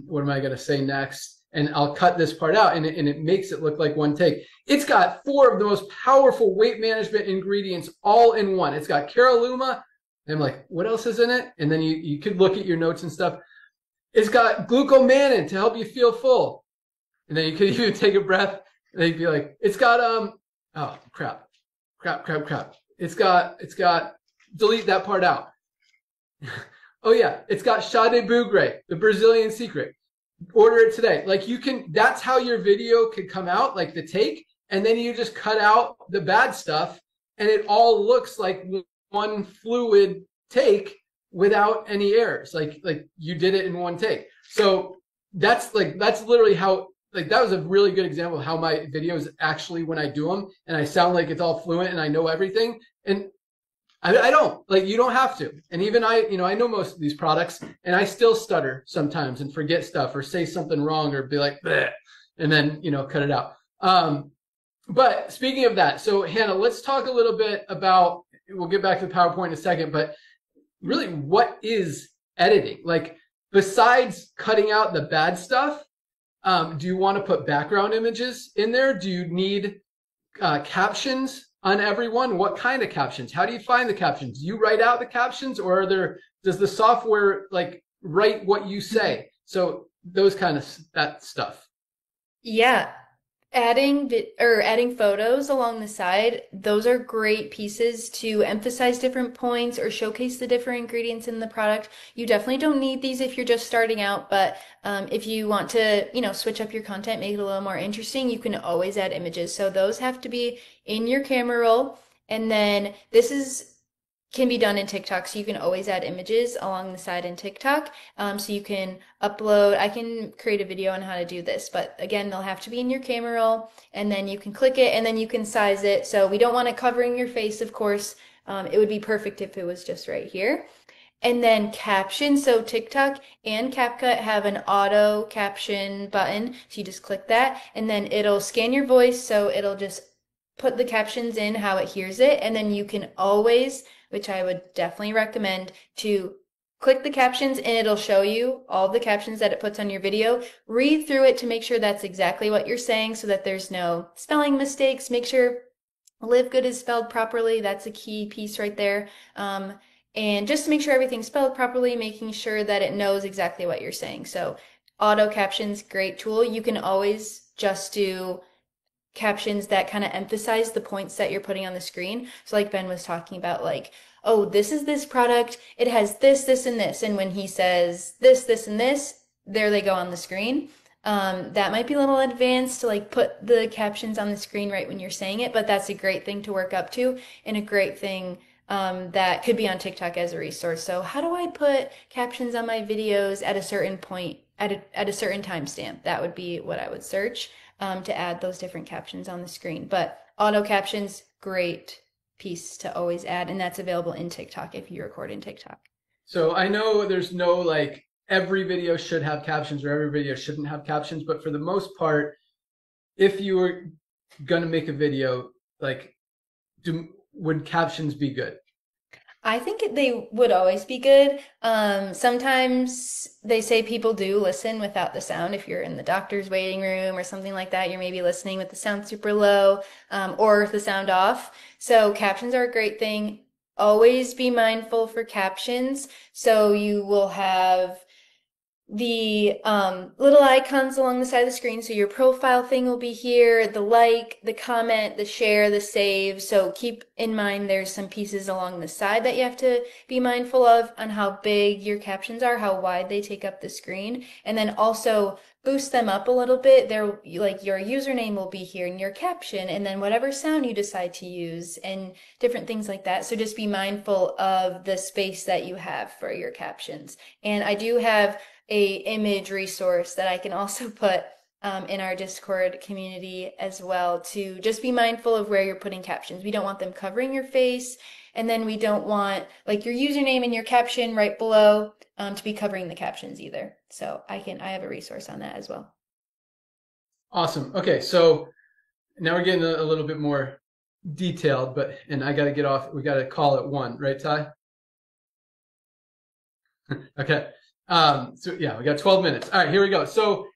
what am I going to say next? And I'll cut this part out, and it makes it look like one take. It's got 4 of the most powerful weight management ingredients all in one. It's got Caralluma, and I'm like, what else is in it? And then you could look at your notes and stuff. It's got glucomannan to help you feel full. And then you could even take a breath, and then you'd be like, it's got, oh, crap. It's got, delete that part out. Oh yeah, it's got chá de bugre, the Brazilian secret. Order it today. Like that's how your video could come out, like the take, and then you just cut out the bad stuff and it all looks like one fluid take without any errors. Like you did it in one take. So that's literally how, like that was a really good example of how my videos actually, when I do them and I sound like it's all fluent and I know everything. And I don't, like, you don't have to. And even I know most of these products and I still stutter sometimes and forget stuff or say something wrong or be like, bleh, and then, cut it out. But speaking of that, so Hannah, let's talk a little bit about, we'll get back to the PowerPoint in a second, but really what is editing? Like, besides cutting out the bad stuff, do you want to put background images in there? Do you need captions on everyone? What kind of captions? How do you find the captions? Do you write out the captions, or does the software like write what you say? So those kind of that stuff. Yeah. Adding photos along the side, those are great pieces to emphasize different points or showcase the different ingredients in the product. You definitely don't need these if you're just starting out, but if you want to, switch up your content, make it a little more interesting, you can always add images. So those have to be in your camera roll. And then can be done in TikTok, so you can always add images along the side in TikTok. So you can upload, I can create a video on how to do this, but again, they'll have to be in your camera roll, and then you can click it, and then you can size it. So we don't want it covering your face, of course. It would be perfect if it was just right here. And then caption, so TikTok and CapCut have an auto caption button, so you just click that, and then it'll scan your voice, so it'll just put the captions in how it hears it, and then you can always, which I would definitely recommend, to click the captions and it'll show you all the captions that it puts on your video. Read through it to make sure that's exactly what you're saying so that there's no spelling mistakes. Make sure LiveGood is spelled properly. That's a key piece right there. And just to make sure everything's spelled properly, making sure that it knows exactly what you're saying. So auto captions, great tool. You can always just do captions that kind of emphasize the points that you're putting on the screen. So like Ben was talking about, like, oh, this is this product, it has this, this, and this. And when he says this, this, and this, there they go on the screen. That might be a little advanced to like put the captions on the screen right when you're saying it, but that's a great thing to work up to, and a great thing that could be on TikTok as a resource. So how do I put captions on my videos at a certain point, at a certain timestamp? That would be what I would search to add those different captions on the screen. But auto captions, great piece to always add, and that's available in TikTok if you record in TikTok. So I know there's no like every video should have captions or every video shouldn't have captions, but for the most part, if you were gonna make a video, like, would captions be good? I think they would always be good. Sometimes they say people do listen without the sound. If you're in the doctor's waiting room or something like that, you're maybe listening with the sound super low, or the sound off. So captions are a great thing. Always be mindful for captions. So you will have the little icons along the side of the screen. So your profile thing will be here, the like, the comment, the share, the save. So keep in mind there's some pieces along the side that you have to be mindful of on how big your captions are, how wide they take up the screen. And then also boost them up a little bit. There, like, your username will be here in your caption, and then whatever sound you decide to use and different things like that. So just be mindful of the space that you have for your captions. And I do have a image resource that I can also put in our Discord community as well, to just be mindful of where you're putting captions. We don't want them covering your face, and then we don't want like your username and your caption right below to be covering the captions either. So I have a resource on that as well. Awesome. Okay, so now we're getting a little bit more detailed, and I got to get off. We got to call it 1, right, Ty? Okay. So yeah, we got 12 minutes. All right, here we go. So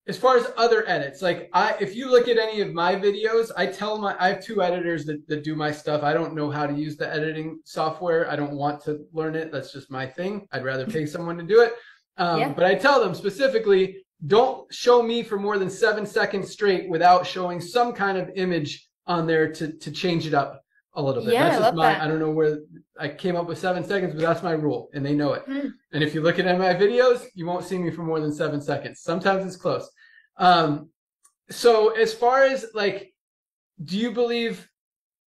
as far as other edits, like if you look at any of my videos, I have 2 editors that do my stuff. I don't know how to use the editing software. I don't want to learn it. That's just my thing. I'd rather pay someone to do it. But I tell them specifically, don't show me for more than 7 seconds straight without showing some kind of image on there to change it up a little bit. Yeah, that's I love that. I don't know where I came up with 7 seconds, but that's my rule, and they know it. And if you look at my videos, you won't see me for more than 7 seconds. Sometimes it's close. So as far as like, do you believe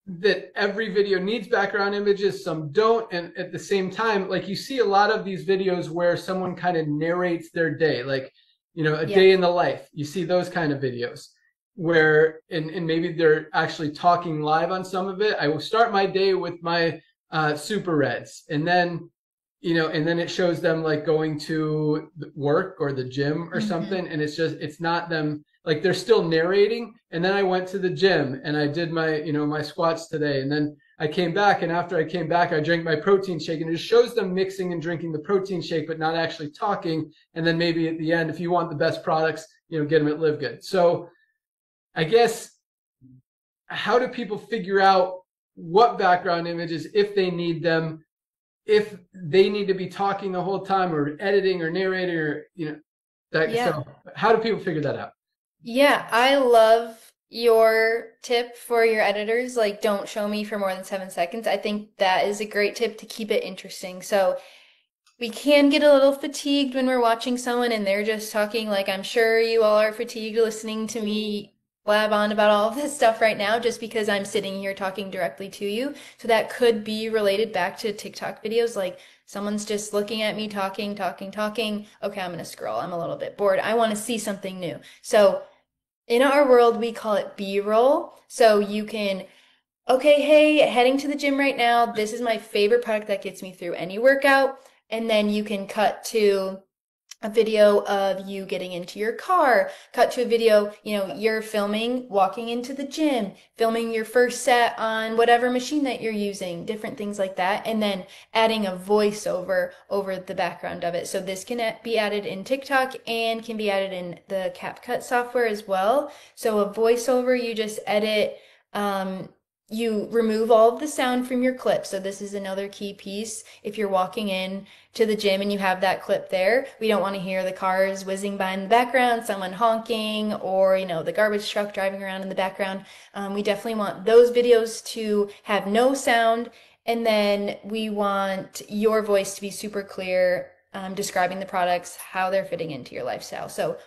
that every video needs background images? Some don't. And at the same time, like, you see a lot of these videos where someone kind of narrates their day, like, a day in the life. You see those kind of videos where, and maybe they're actually talking live on some of it. I will start my day with my super reds, and then and then it shows them like going to work or the gym or something, and it's not them, like they're still narrating. And then I went to the gym and I did my squats today, and then I came back, and after I came back, I drank my protein shake, and it just shows them mixing and drinking the protein shake, but not actually talking. And then maybe at the end, if you want the best products, get them at LiveGood. So I guess, how do people figure out what background images, if they need them, if they need to be talking the whole time or editing or narrating or, that. Yeah. So how do people figure that out? Yeah, I love your tip for your editors. Like, don't show me for more than 7 seconds. I think that is a great tip to keep it interesting. So we can get a little fatigued when we're watching someone and they're just talking. Like, I'm sure you all are fatigued listening to me blab on about all of this stuff right now, just because I'm sitting here talking directly to you. So that could be related back to TikTok videos. Like, someone's just looking at me talking, talking, talking. Okay, I'm gonna scroll. I'm a little bit bored. I want to see something new. So in our world, we call it B-roll. So you can, okay, hey, heading to the gym right now. This is my favorite product that gets me through any workout. And then you can cut to a video of you getting into your car, cut to a video, you're filming walking into the gym, filming your first set on whatever machine that you're using, different things like that, and then adding a voiceover over the background of it. So this can be added in TikTok and can be added in the CapCut software as well. So a voiceover, you just edit, you remove all of the sound from your clip. So this is another key piece. If you're walking in to the gym and you have that clip there, we don't want to hear the cars whizzing by in the background, someone honking, or the garbage truck driving around in the background. We definitely want those videos to have no sound, and then we want your voice to be super clear, describing the products, how they're fitting into your lifestyle. So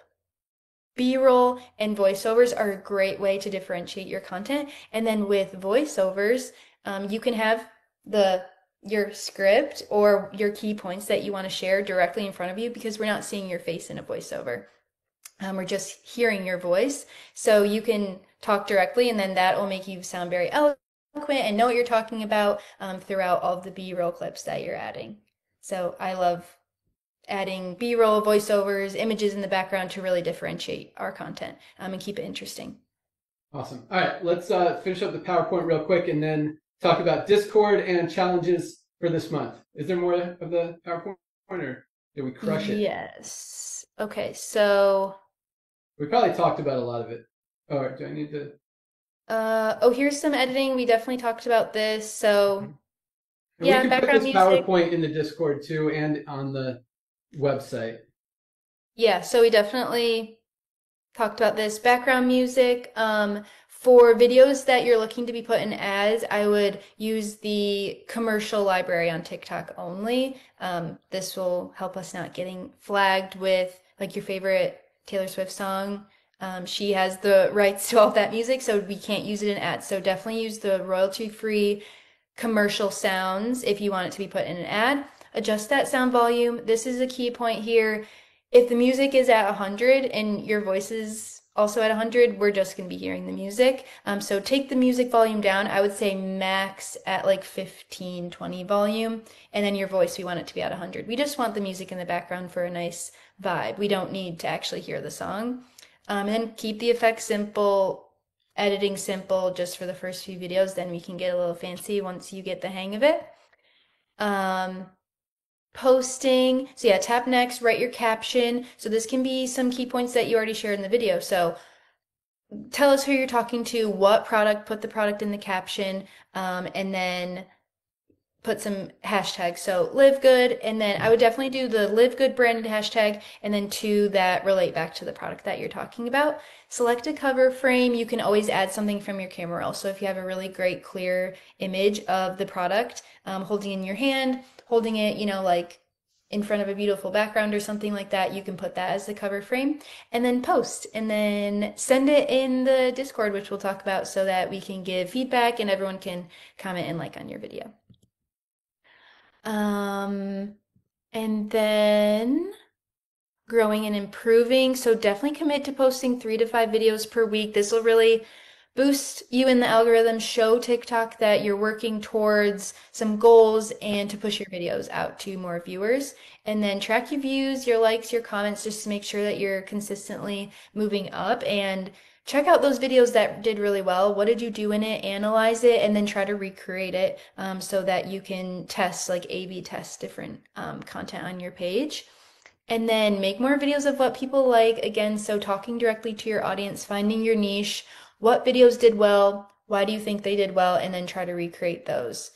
B-roll and voiceovers are a great way to differentiate your content. And then with voiceovers, you can have your script or your key points that you want to share directly in front of you, because we're not seeing your face in a voiceover. We're just hearing your voice. So you can talk directly, and then that will make you sound very eloquent and know what you're talking about throughout all of the B-roll clips that you're adding. So I love adding B-roll, voiceovers, images in the background to really differentiate our content and keep it interesting. Awesome. All right, let's finish up the PowerPoint real quick and then talk about Discord and challenges for this month. Is there more of the PowerPoint, or did we crush it? Yes. Okay, so we probably talked about a lot of it. Oh, do I need to? Here's some editing. We definitely talked about this. So and yeah, we can put this music. PowerPoint in the Discord too, and on the website. Yeah, so we definitely talked about this. Background music. For videos that you're looking to be put in ads, I would use the commercial library on TikTok only. This will help us not getting flagged with like your favorite Taylor Swift song. She has the rights to all that music, so we can't use it in ads. So definitely use the royalty-free commercial sounds if you want it to be put in an ad. Adjust that sound volume. This is a key point here. If the music is at 100 and your voice is also at 100, we're just going to be hearing the music. So take the music volume down. I would say max at like 15, 20 volume. And then your voice, we want it to be at 100. We just want the music in the background for a nice vibe. We don't need to actually hear the song. And then keep the effects simple, editing simple just for the first few videos. Then we can get a little fancy once you get the hang of it. Posting. So yeah, tap next, write your caption. So this can be some key points that you already shared in the video. So tell us who you're talking to, what product, put the product in the caption, and then put some hashtags. So LiveGood, and then I would definitely do the LiveGood branded hashtag, and then two that relate back to the product that you're talking about. Select a cover frame. You can always add something from your camera roll. So if you have a really great clear image of the product, holding in your hand, holding it, like in front of a beautiful background or something like that, you can put that as the cover frame, and then post, and then send it in the Discord, which we'll talk about, so that we can give feedback and everyone can comment and like on your video. And then growing and improving. So definitely commit to posting 3 to 5 videos per week. This will really boost you in the algorithm, show TikTok that you're working towards some goals and to push your videos out to more viewers. And then track your views, your likes, your comments, just to make sure that you're consistently moving up. And check out those videos that did really well. What did you do in it? Analyze it, and then try to recreate it so that you can test, like A/B test different content on your page. And then make more videos of what people like. Again, so talking directly to your audience, finding your niche, what videos did well, why do you think they did well, and then try to recreate those.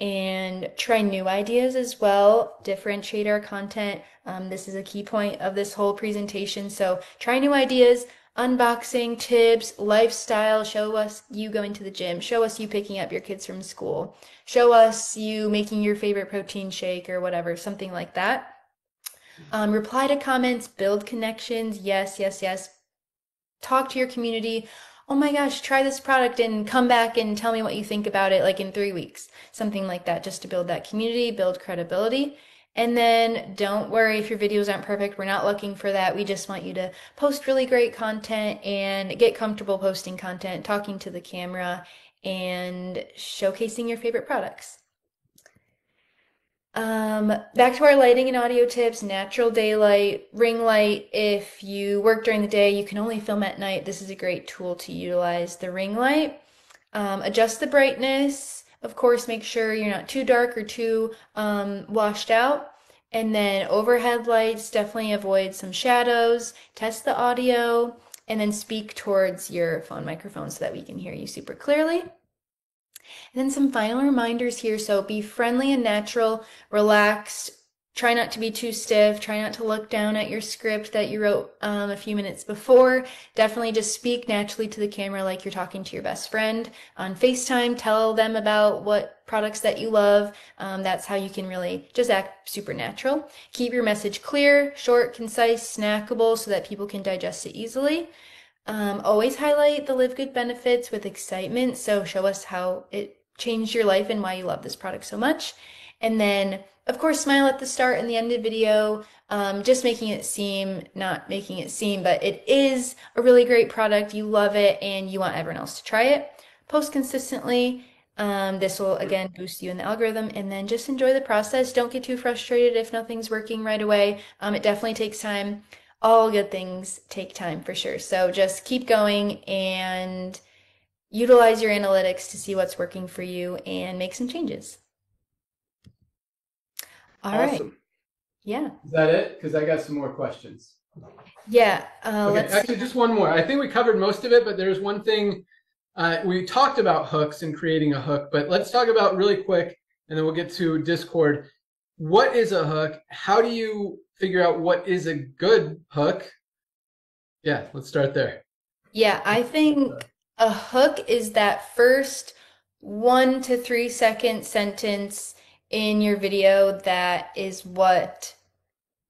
And try new ideas as well, differentiate our content. This is a key point of this whole presentation. So try new ideas, unboxing, tips, lifestyle. Show us you going to the gym. Show us you picking up your kids from school. Show us you making your favorite protein shake or whatever, something like that. Reply to comments, build connections. Yes, yes, yes. Talk to your community. Oh my gosh, try this product and come back and tell me what you think about it, like in 3 weeks. Something like that, just to build that community, build credibility. And then don't worry if your videos aren't perfect. We're not looking for that. We just want you to post really great content and get comfortable posting content, talking to the camera, and showcasing your favorite products. Back to our lighting and audio tips, natural daylight, ring light. If you work during the day, you can only film at night. This is a great tool to utilize the ring light. Adjust the brightness. Of course, make sure you're not too dark or too washed out. And then overhead lights, definitely avoid some shadows. Test the audio, and then speak towards your phone microphone so that we can hear you super clearly. And then some final reminders here. So be friendly and natural, relaxed. Try not to be too stiff. Try not to look down at your script that you wrote a few minutes before. Definitely just speak naturally to the camera like you're talking to your best friend. On FaceTime, tell them about what products that you love. That's how you can really just act super natural. Keep your message clear, short, concise, snackable so that people can digest it easily. Always highlight the LiveGood benefits with excitement. So show us how it changed your life and why you love this product so much. And then, of course, smile at the start and the end of the video, just making it seem, not making it seem, but it is a really great product. You love it and you want everyone else to try it. Post consistently. This will, again, boost you in the algorithm, and then just enjoy the process. Don't get too frustrated if nothing's working right away. It definitely takes time. All good things take time for sure. So just keep going and utilize your analytics to see what's working for you and make some changes. All right. Awesome. Yeah. Is that it? Because I got some more questions. Yeah. Okay, Let's actually, just one more. I think we covered most of it, but there's one thing. We talked about hooks and creating a hook, but let's talk about really quick, and then we'll get to Discord. What is a hook? How do you figure out what is a good hook? Yeah, let's start there. Yeah, I think a hook is that first 1 to 3 second sentence in your video that is what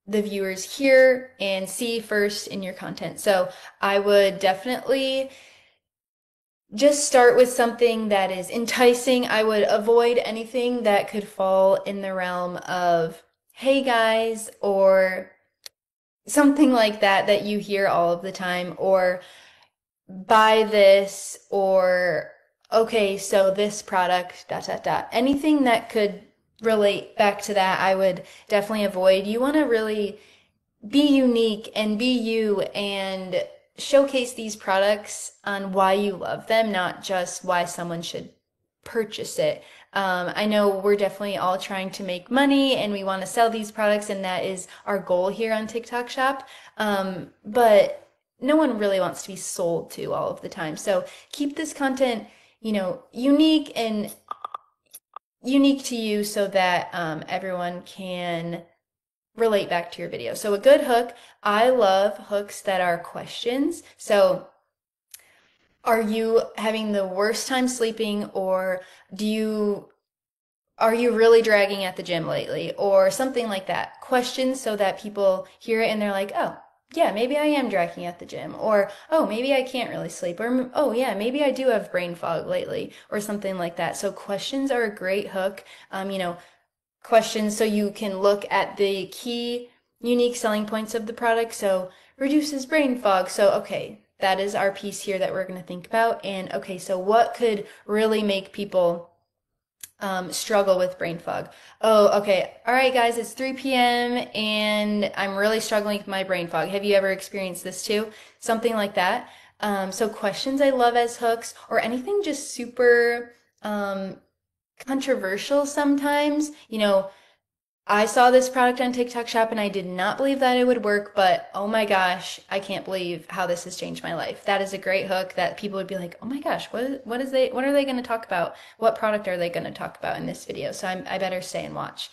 the viewers hear and see first in your content. So I would definitely just start with something that is enticing. I would avoid anything that could fall in the realm of, hey guys, or something like that that you hear all of the time, or buy this, or okay, so this product, dot, dot, dot. Anything that could relate back to that, I would definitely avoid. You want to really be unique and be you and showcase these products on why you love them, not just why someone should purchase it. I know we're definitely all trying to make money and we want to sell these products, and that is our goal here on TikTok Shop. But no one really wants to be sold to all of the time. So keep this content, unique and unique to you so that everyone can relate back to your video. So a good hook, I love hooks that are questions. So are you having the worst time sleeping, or are you really dragging at the gym lately, or something like that? Questions so that people hear it and they're like, oh, yeah, maybe I am dragging at the gym, or oh, maybe I can't really sleep, or oh yeah, maybe I do have brain fog lately, or something like that. So questions are a great hook. Questions so you can look at the key unique selling points of the product. So reduces brain fog. So okay, that is our piece here that we're going to think about. And okay, so what could really make people struggle with brain fog? Oh, okay. All right, guys, it's 3 p.m. and I'm really struggling with my brain fog. Have you ever experienced this too? Something like that. So questions I love as hooks, or anything just super controversial sometimes. You know, I saw this product on TikTok Shop and I did not believe that it would work, but oh my gosh, I can't believe how this has changed my life. That is a great hook that people would be like, oh my gosh, what are they going to talk about? What product are they going to talk about in this video? So I better stay and watch.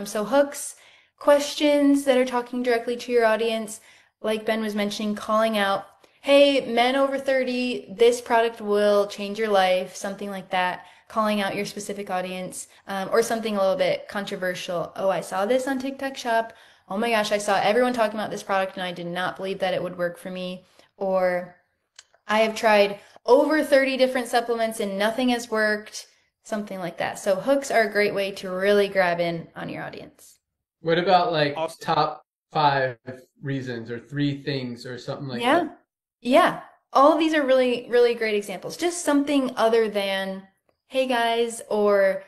So hooks, questions that are talking directly to your audience, like Ben was mentioning, calling out, hey, men over 30, this product will change your life, something like that. Calling out your specific audience, or something a little bit controversial. Oh, I saw this on TikTok Shop. Oh my gosh, I saw everyone talking about this product and I did not believe that it would work for me. Or I have tried over 30 different supplements and nothing has worked, something like that. So hooks are a great way to really grab in on your audience. What about like top 5 reasons or 3 things or something like that? Yeah. All of these are really, really great examples. Just something other than, hey guys, or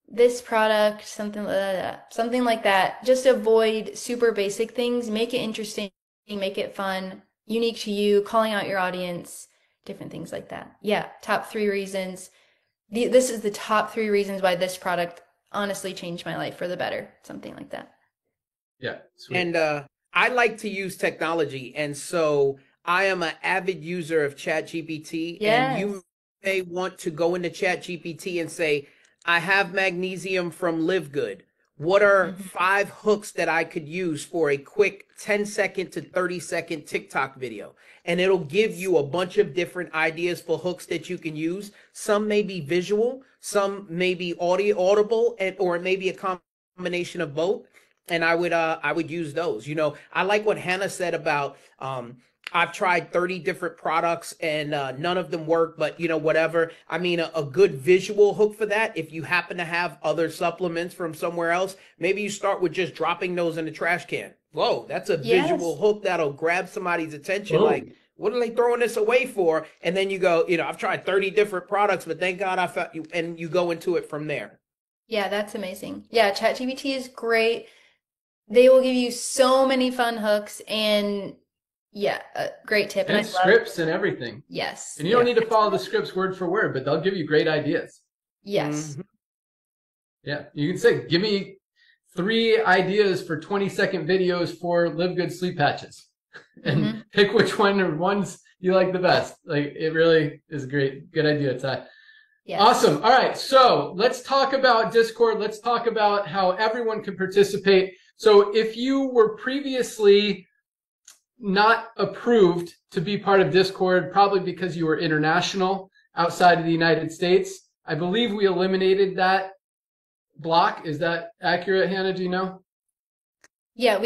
this product, something like that. Just avoid super basic things. Make it interesting, make it fun, unique to you, calling out your audience, different things like that. Yeah, top 3 reasons. This is the top 3 reasons why this product honestly changed my life for the better, something like that. Yeah, sweet. And I like to use technology, and so I am an avid user of ChatGPT. Yes. And you may want to go into ChatGPT and say, I have magnesium from LiveGood. What are 5 hooks that I could use for a quick 10-second to 30-second TikTok video? And it'll give you a bunch of different ideas for hooks that you can use. Some may be visual, some may be audible, or it may be a combination of both. And I would use those. You know, I like what Hannah said about I've tried 30 different products and none of them work, but you know, whatever. I mean, a good visual hook for that, if you happen to have other supplements from somewhere else, maybe you start with just dropping those in the trash can. Whoa, that's a visual hook that'll grab somebody's attention. Like, what are they throwing this away for? And then you go, you know, I've tried 30 different products, but thank God I found you, and you go into it from there. Yeah, that's amazing. Yeah, ChatGPT is great. They will give you so many fun hooks, and yeah, a great tip. And scripts and everything. Yes. And you don't need to follow the scripts word for word, but they'll give you great ideas. Yes. Yeah, you can say, give me 3 ideas for 20-second videos for LiveGood sleep patches, and pick which ones you like the best. Like, it really is a good idea, Ty. Yes. Awesome. All right, so let's talk about Discord. Let's talk about how everyone can participate. So if you were previously not approved to be part of Discord, probably because you were international outside of the United States, I believe we eliminated that block. Is that accurate, Hannah? Do you know? Yeah,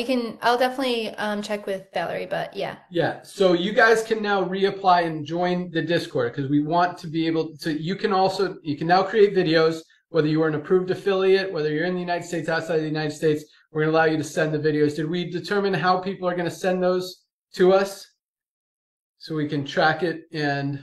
I'll definitely check with Valerie, but yeah. Yeah, so you guys can now reapply and join the Discord, because we want to be able to, you can now create videos, whether you are an approved affiliate, whether you're in the United States, outside of the United States. We're going to allow you to send the videos. Did we determine how people are going to send those to us so we can track it? And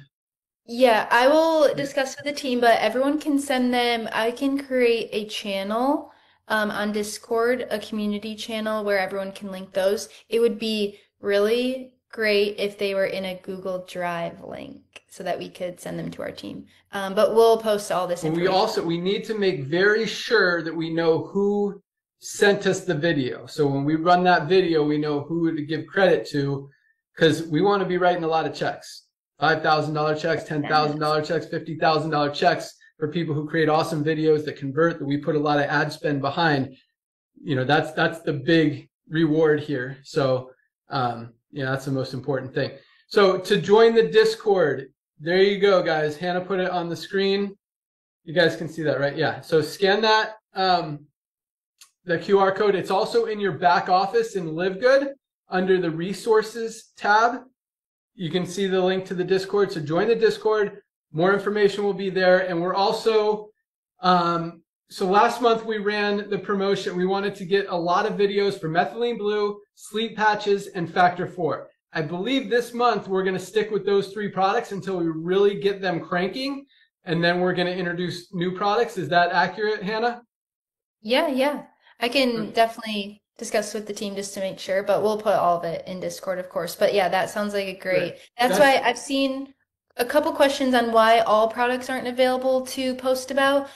yeah, I will discuss with the team, but everyone can send them. I can create a channel on Discord, a community channel where everyone can link those. It would be really great if they were in a Google Drive link so that we could send them to our team. But we'll post all this information. We need to make very sure that we know who sent us the video. So when we run that video, we know who to give credit to, because we want to be writing a lot of checks. $5,000 checks, $10,000 checks, $50,000 checks for people who create awesome videos that convert, that we put a lot of ad spend behind. You know, that's the big reward here. So, that's the most important thing. So to join the Discord, there you go, guys. Hannah put it on the screen. You guys can see that, right? Yeah. So scan that, the QR code. It's also in your back office in LiveGood under the resources tab. You can see the link to the Discord. So join the Discord. More information will be there. And we're also, so last month we ran the promotion. We wanted to get a lot of videos for methylene blue, sleep patches, and factor 4. I believe this month we're going to stick with those 3 products until we really get them cranking, and then we're going to introduce new products. Is that accurate, Hannah? Yeah, yeah. I can definitely discuss with the team just to make sure, but we'll put all of it in Discord, of course. But yeah, that sounds like a great. Right. That's why I've seen a couple questions on why all products aren't available to post about.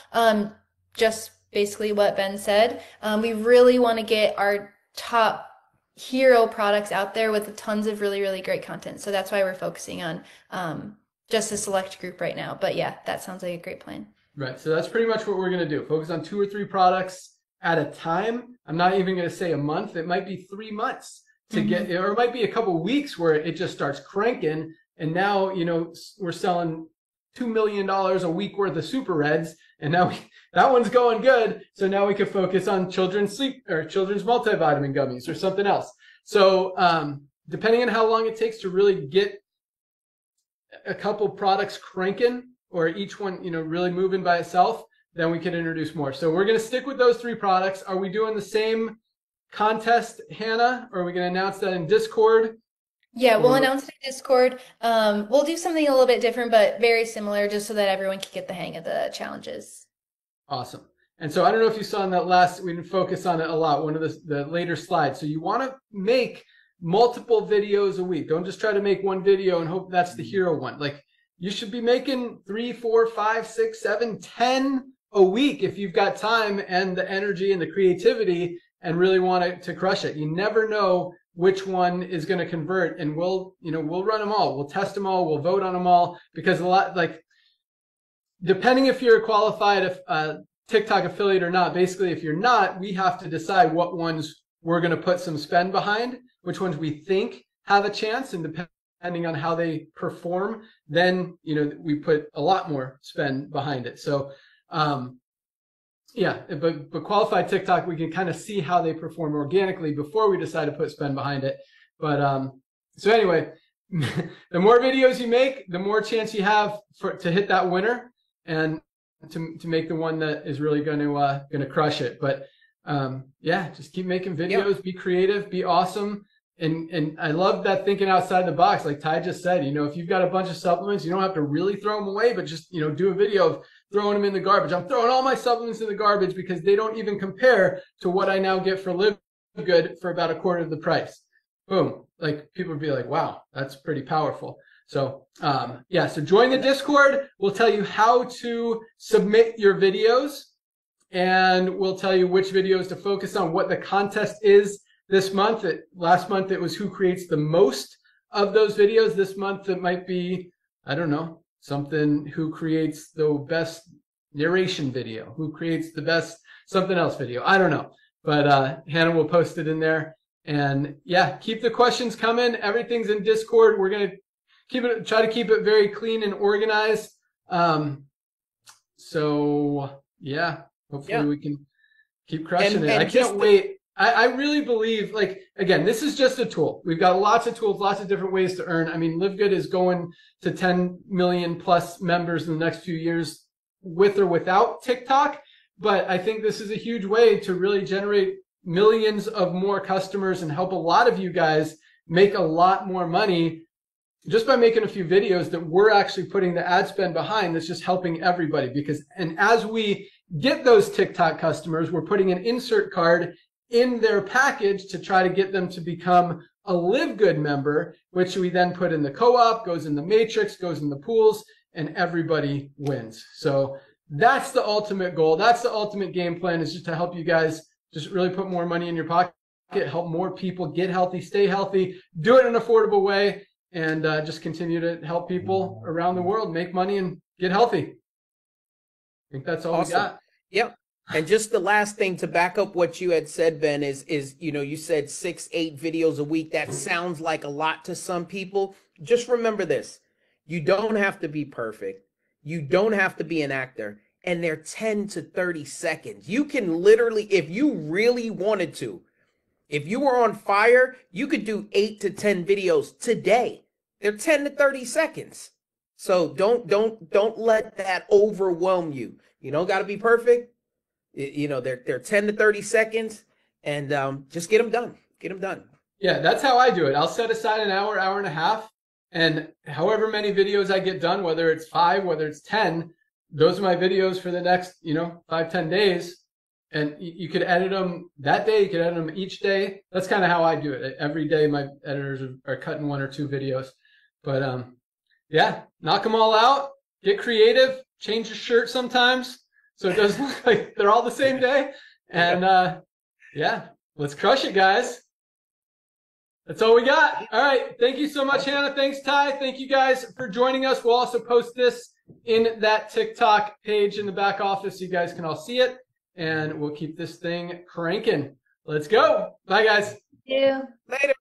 Just basically what Ben said. We really want to get our top hero products out there with tons of really, really great content. So that's why we're focusing on just a select group right now. But yeah, that sounds like a great plan. Right. So that's pretty much what we're going to do. Focus on 2 or 3 products at a time. I'm not even going to say a month. It might be 3 months to get, or it might be a couple weeks where it just starts cranking. And now, you know, we're selling $2 million a week worth of Super Reds. And now that one's going good. So now we can focus on children's sleep or children's multivitamin gummies or something else. So depending on how long it takes to really get a couple products cranking, or each one, you know, really moving by itself, then we can introduce more. So we're going to stick with those 3 products. Are we doing the same contest, Hannah? Or are we going to announce that in Discord? Yeah, we'll announce it in Discord. We'll do something a little bit different, but very similar, just so that everyone can get the hang of the challenges. Awesome. And so I don't know if you saw in that last, we didn't focus on it a lot, one of the later slides. So you want to make multiple videos a week. Don't just try to make one video and hope that's the hero one. Like, you should be making 3, 4, 5, 6, 7, 10 a week if you've got time and the energy and the creativity and really want to crush it. You never know which one is going to convert, and we'll run them all. We'll test them all. We'll vote on them all, because a lot, like, depending if you're a qualified TikTok affiliate or not, basically if you're not, we have to decide what ones we're going to put some spend behind, which ones we think have a chance, and depending on how they perform, then, you know, we put a lot more spend behind it. So, yeah, but qualified TikTok, we can kind of see how they perform organically before we decide to put spend behind it. But so anyway, the more videos you make, the more chance you have to hit that winner and to make the one that is really going to crush it. But yeah, just keep making videos, be creative, be awesome. And I love that thinking outside the box. Like Ty just said, you know, if you've got a bunch of supplements, you don't have to really throw them away, but just, you know, do a video of throwing them in the garbage. I'm throwing all my supplements in the garbage because they don't even compare to what I now get for LiveGood for about a quarter of the price. Boom. Like, people would be like, wow, that's pretty powerful. So yeah, so join the Discord. We'll tell you how to submit your videos, and we'll tell you which videos to focus on, what the contest is this month. Last month it was who creates the most of those videos. This month it might be, I don't know, something who creates the best narration video, who creates the best something else video. I don't know, but Hannah will post it in there. And yeah, keep the questions coming. Everything's in Discord. We're gonna try to keep it very clean and organized. So yeah, hopefully we can keep crushing it. I can't wait. I really believe, like, again, this is just a tool. We've got lots of tools, lots of different ways to earn. I mean, LiveGood is going to 10 million plus members in the next few years with or without TikTok. But I think this is a huge way to really generate millions of more customers and help a lot of you guys make a lot more money just by making a few videos that we're actually putting the ad spend behind. That's just helping everybody, because, and as we get those TikTok customers, we're putting an insert card in their package to try to get them to become a LiveGood member, which we then put in the co-op, goes in the matrix, goes in the pools, and everybody wins. So that's the ultimate goal. That's the ultimate game plan, is just to help you guys just really put more money in your pocket, help more people get healthy, stay healthy, do it in an affordable way, and just continue to help people around the world make money and get healthy. I think that's all we got. Yep. And just the last thing to back up what you had said, Ben, is, you know, you said 6-8 videos a week. That sounds like a lot to some people. Just remember this. You don't have to be perfect. You don't have to be an actor. And they're 10 to 30 seconds. You can literally, if you really wanted to, if you were on fire, you could do 8 to 10 videos today. They're 10 to 30 seconds. So don't let that overwhelm you. You don't got to be perfect. You know, they're 10 to 30 seconds, and just get them done. Get them done. Yeah, that's how I do it. I'll set aside an hour, hour and a half, and however many videos I get done, whether it's 5, whether it's 10, those are my videos for the next, 5, 10 days. And you could edit them that day. You could edit them each day. That's kind of how I do it. Every day my editors are cutting 1 or 2 videos. But yeah, knock them all out. Get creative. Change your shirt sometimes so it doesn't look like they're all the same day. And yeah, let's crush it, guys. That's all we got. All right. Thank you so much, Hannah. Thanks, Ty. Thank you guys for joining us. We'll also post this in that TikTok page in the back office so you guys can all see it. And we'll keep this thing cranking. Let's go. Bye, guys. Yeah. Later.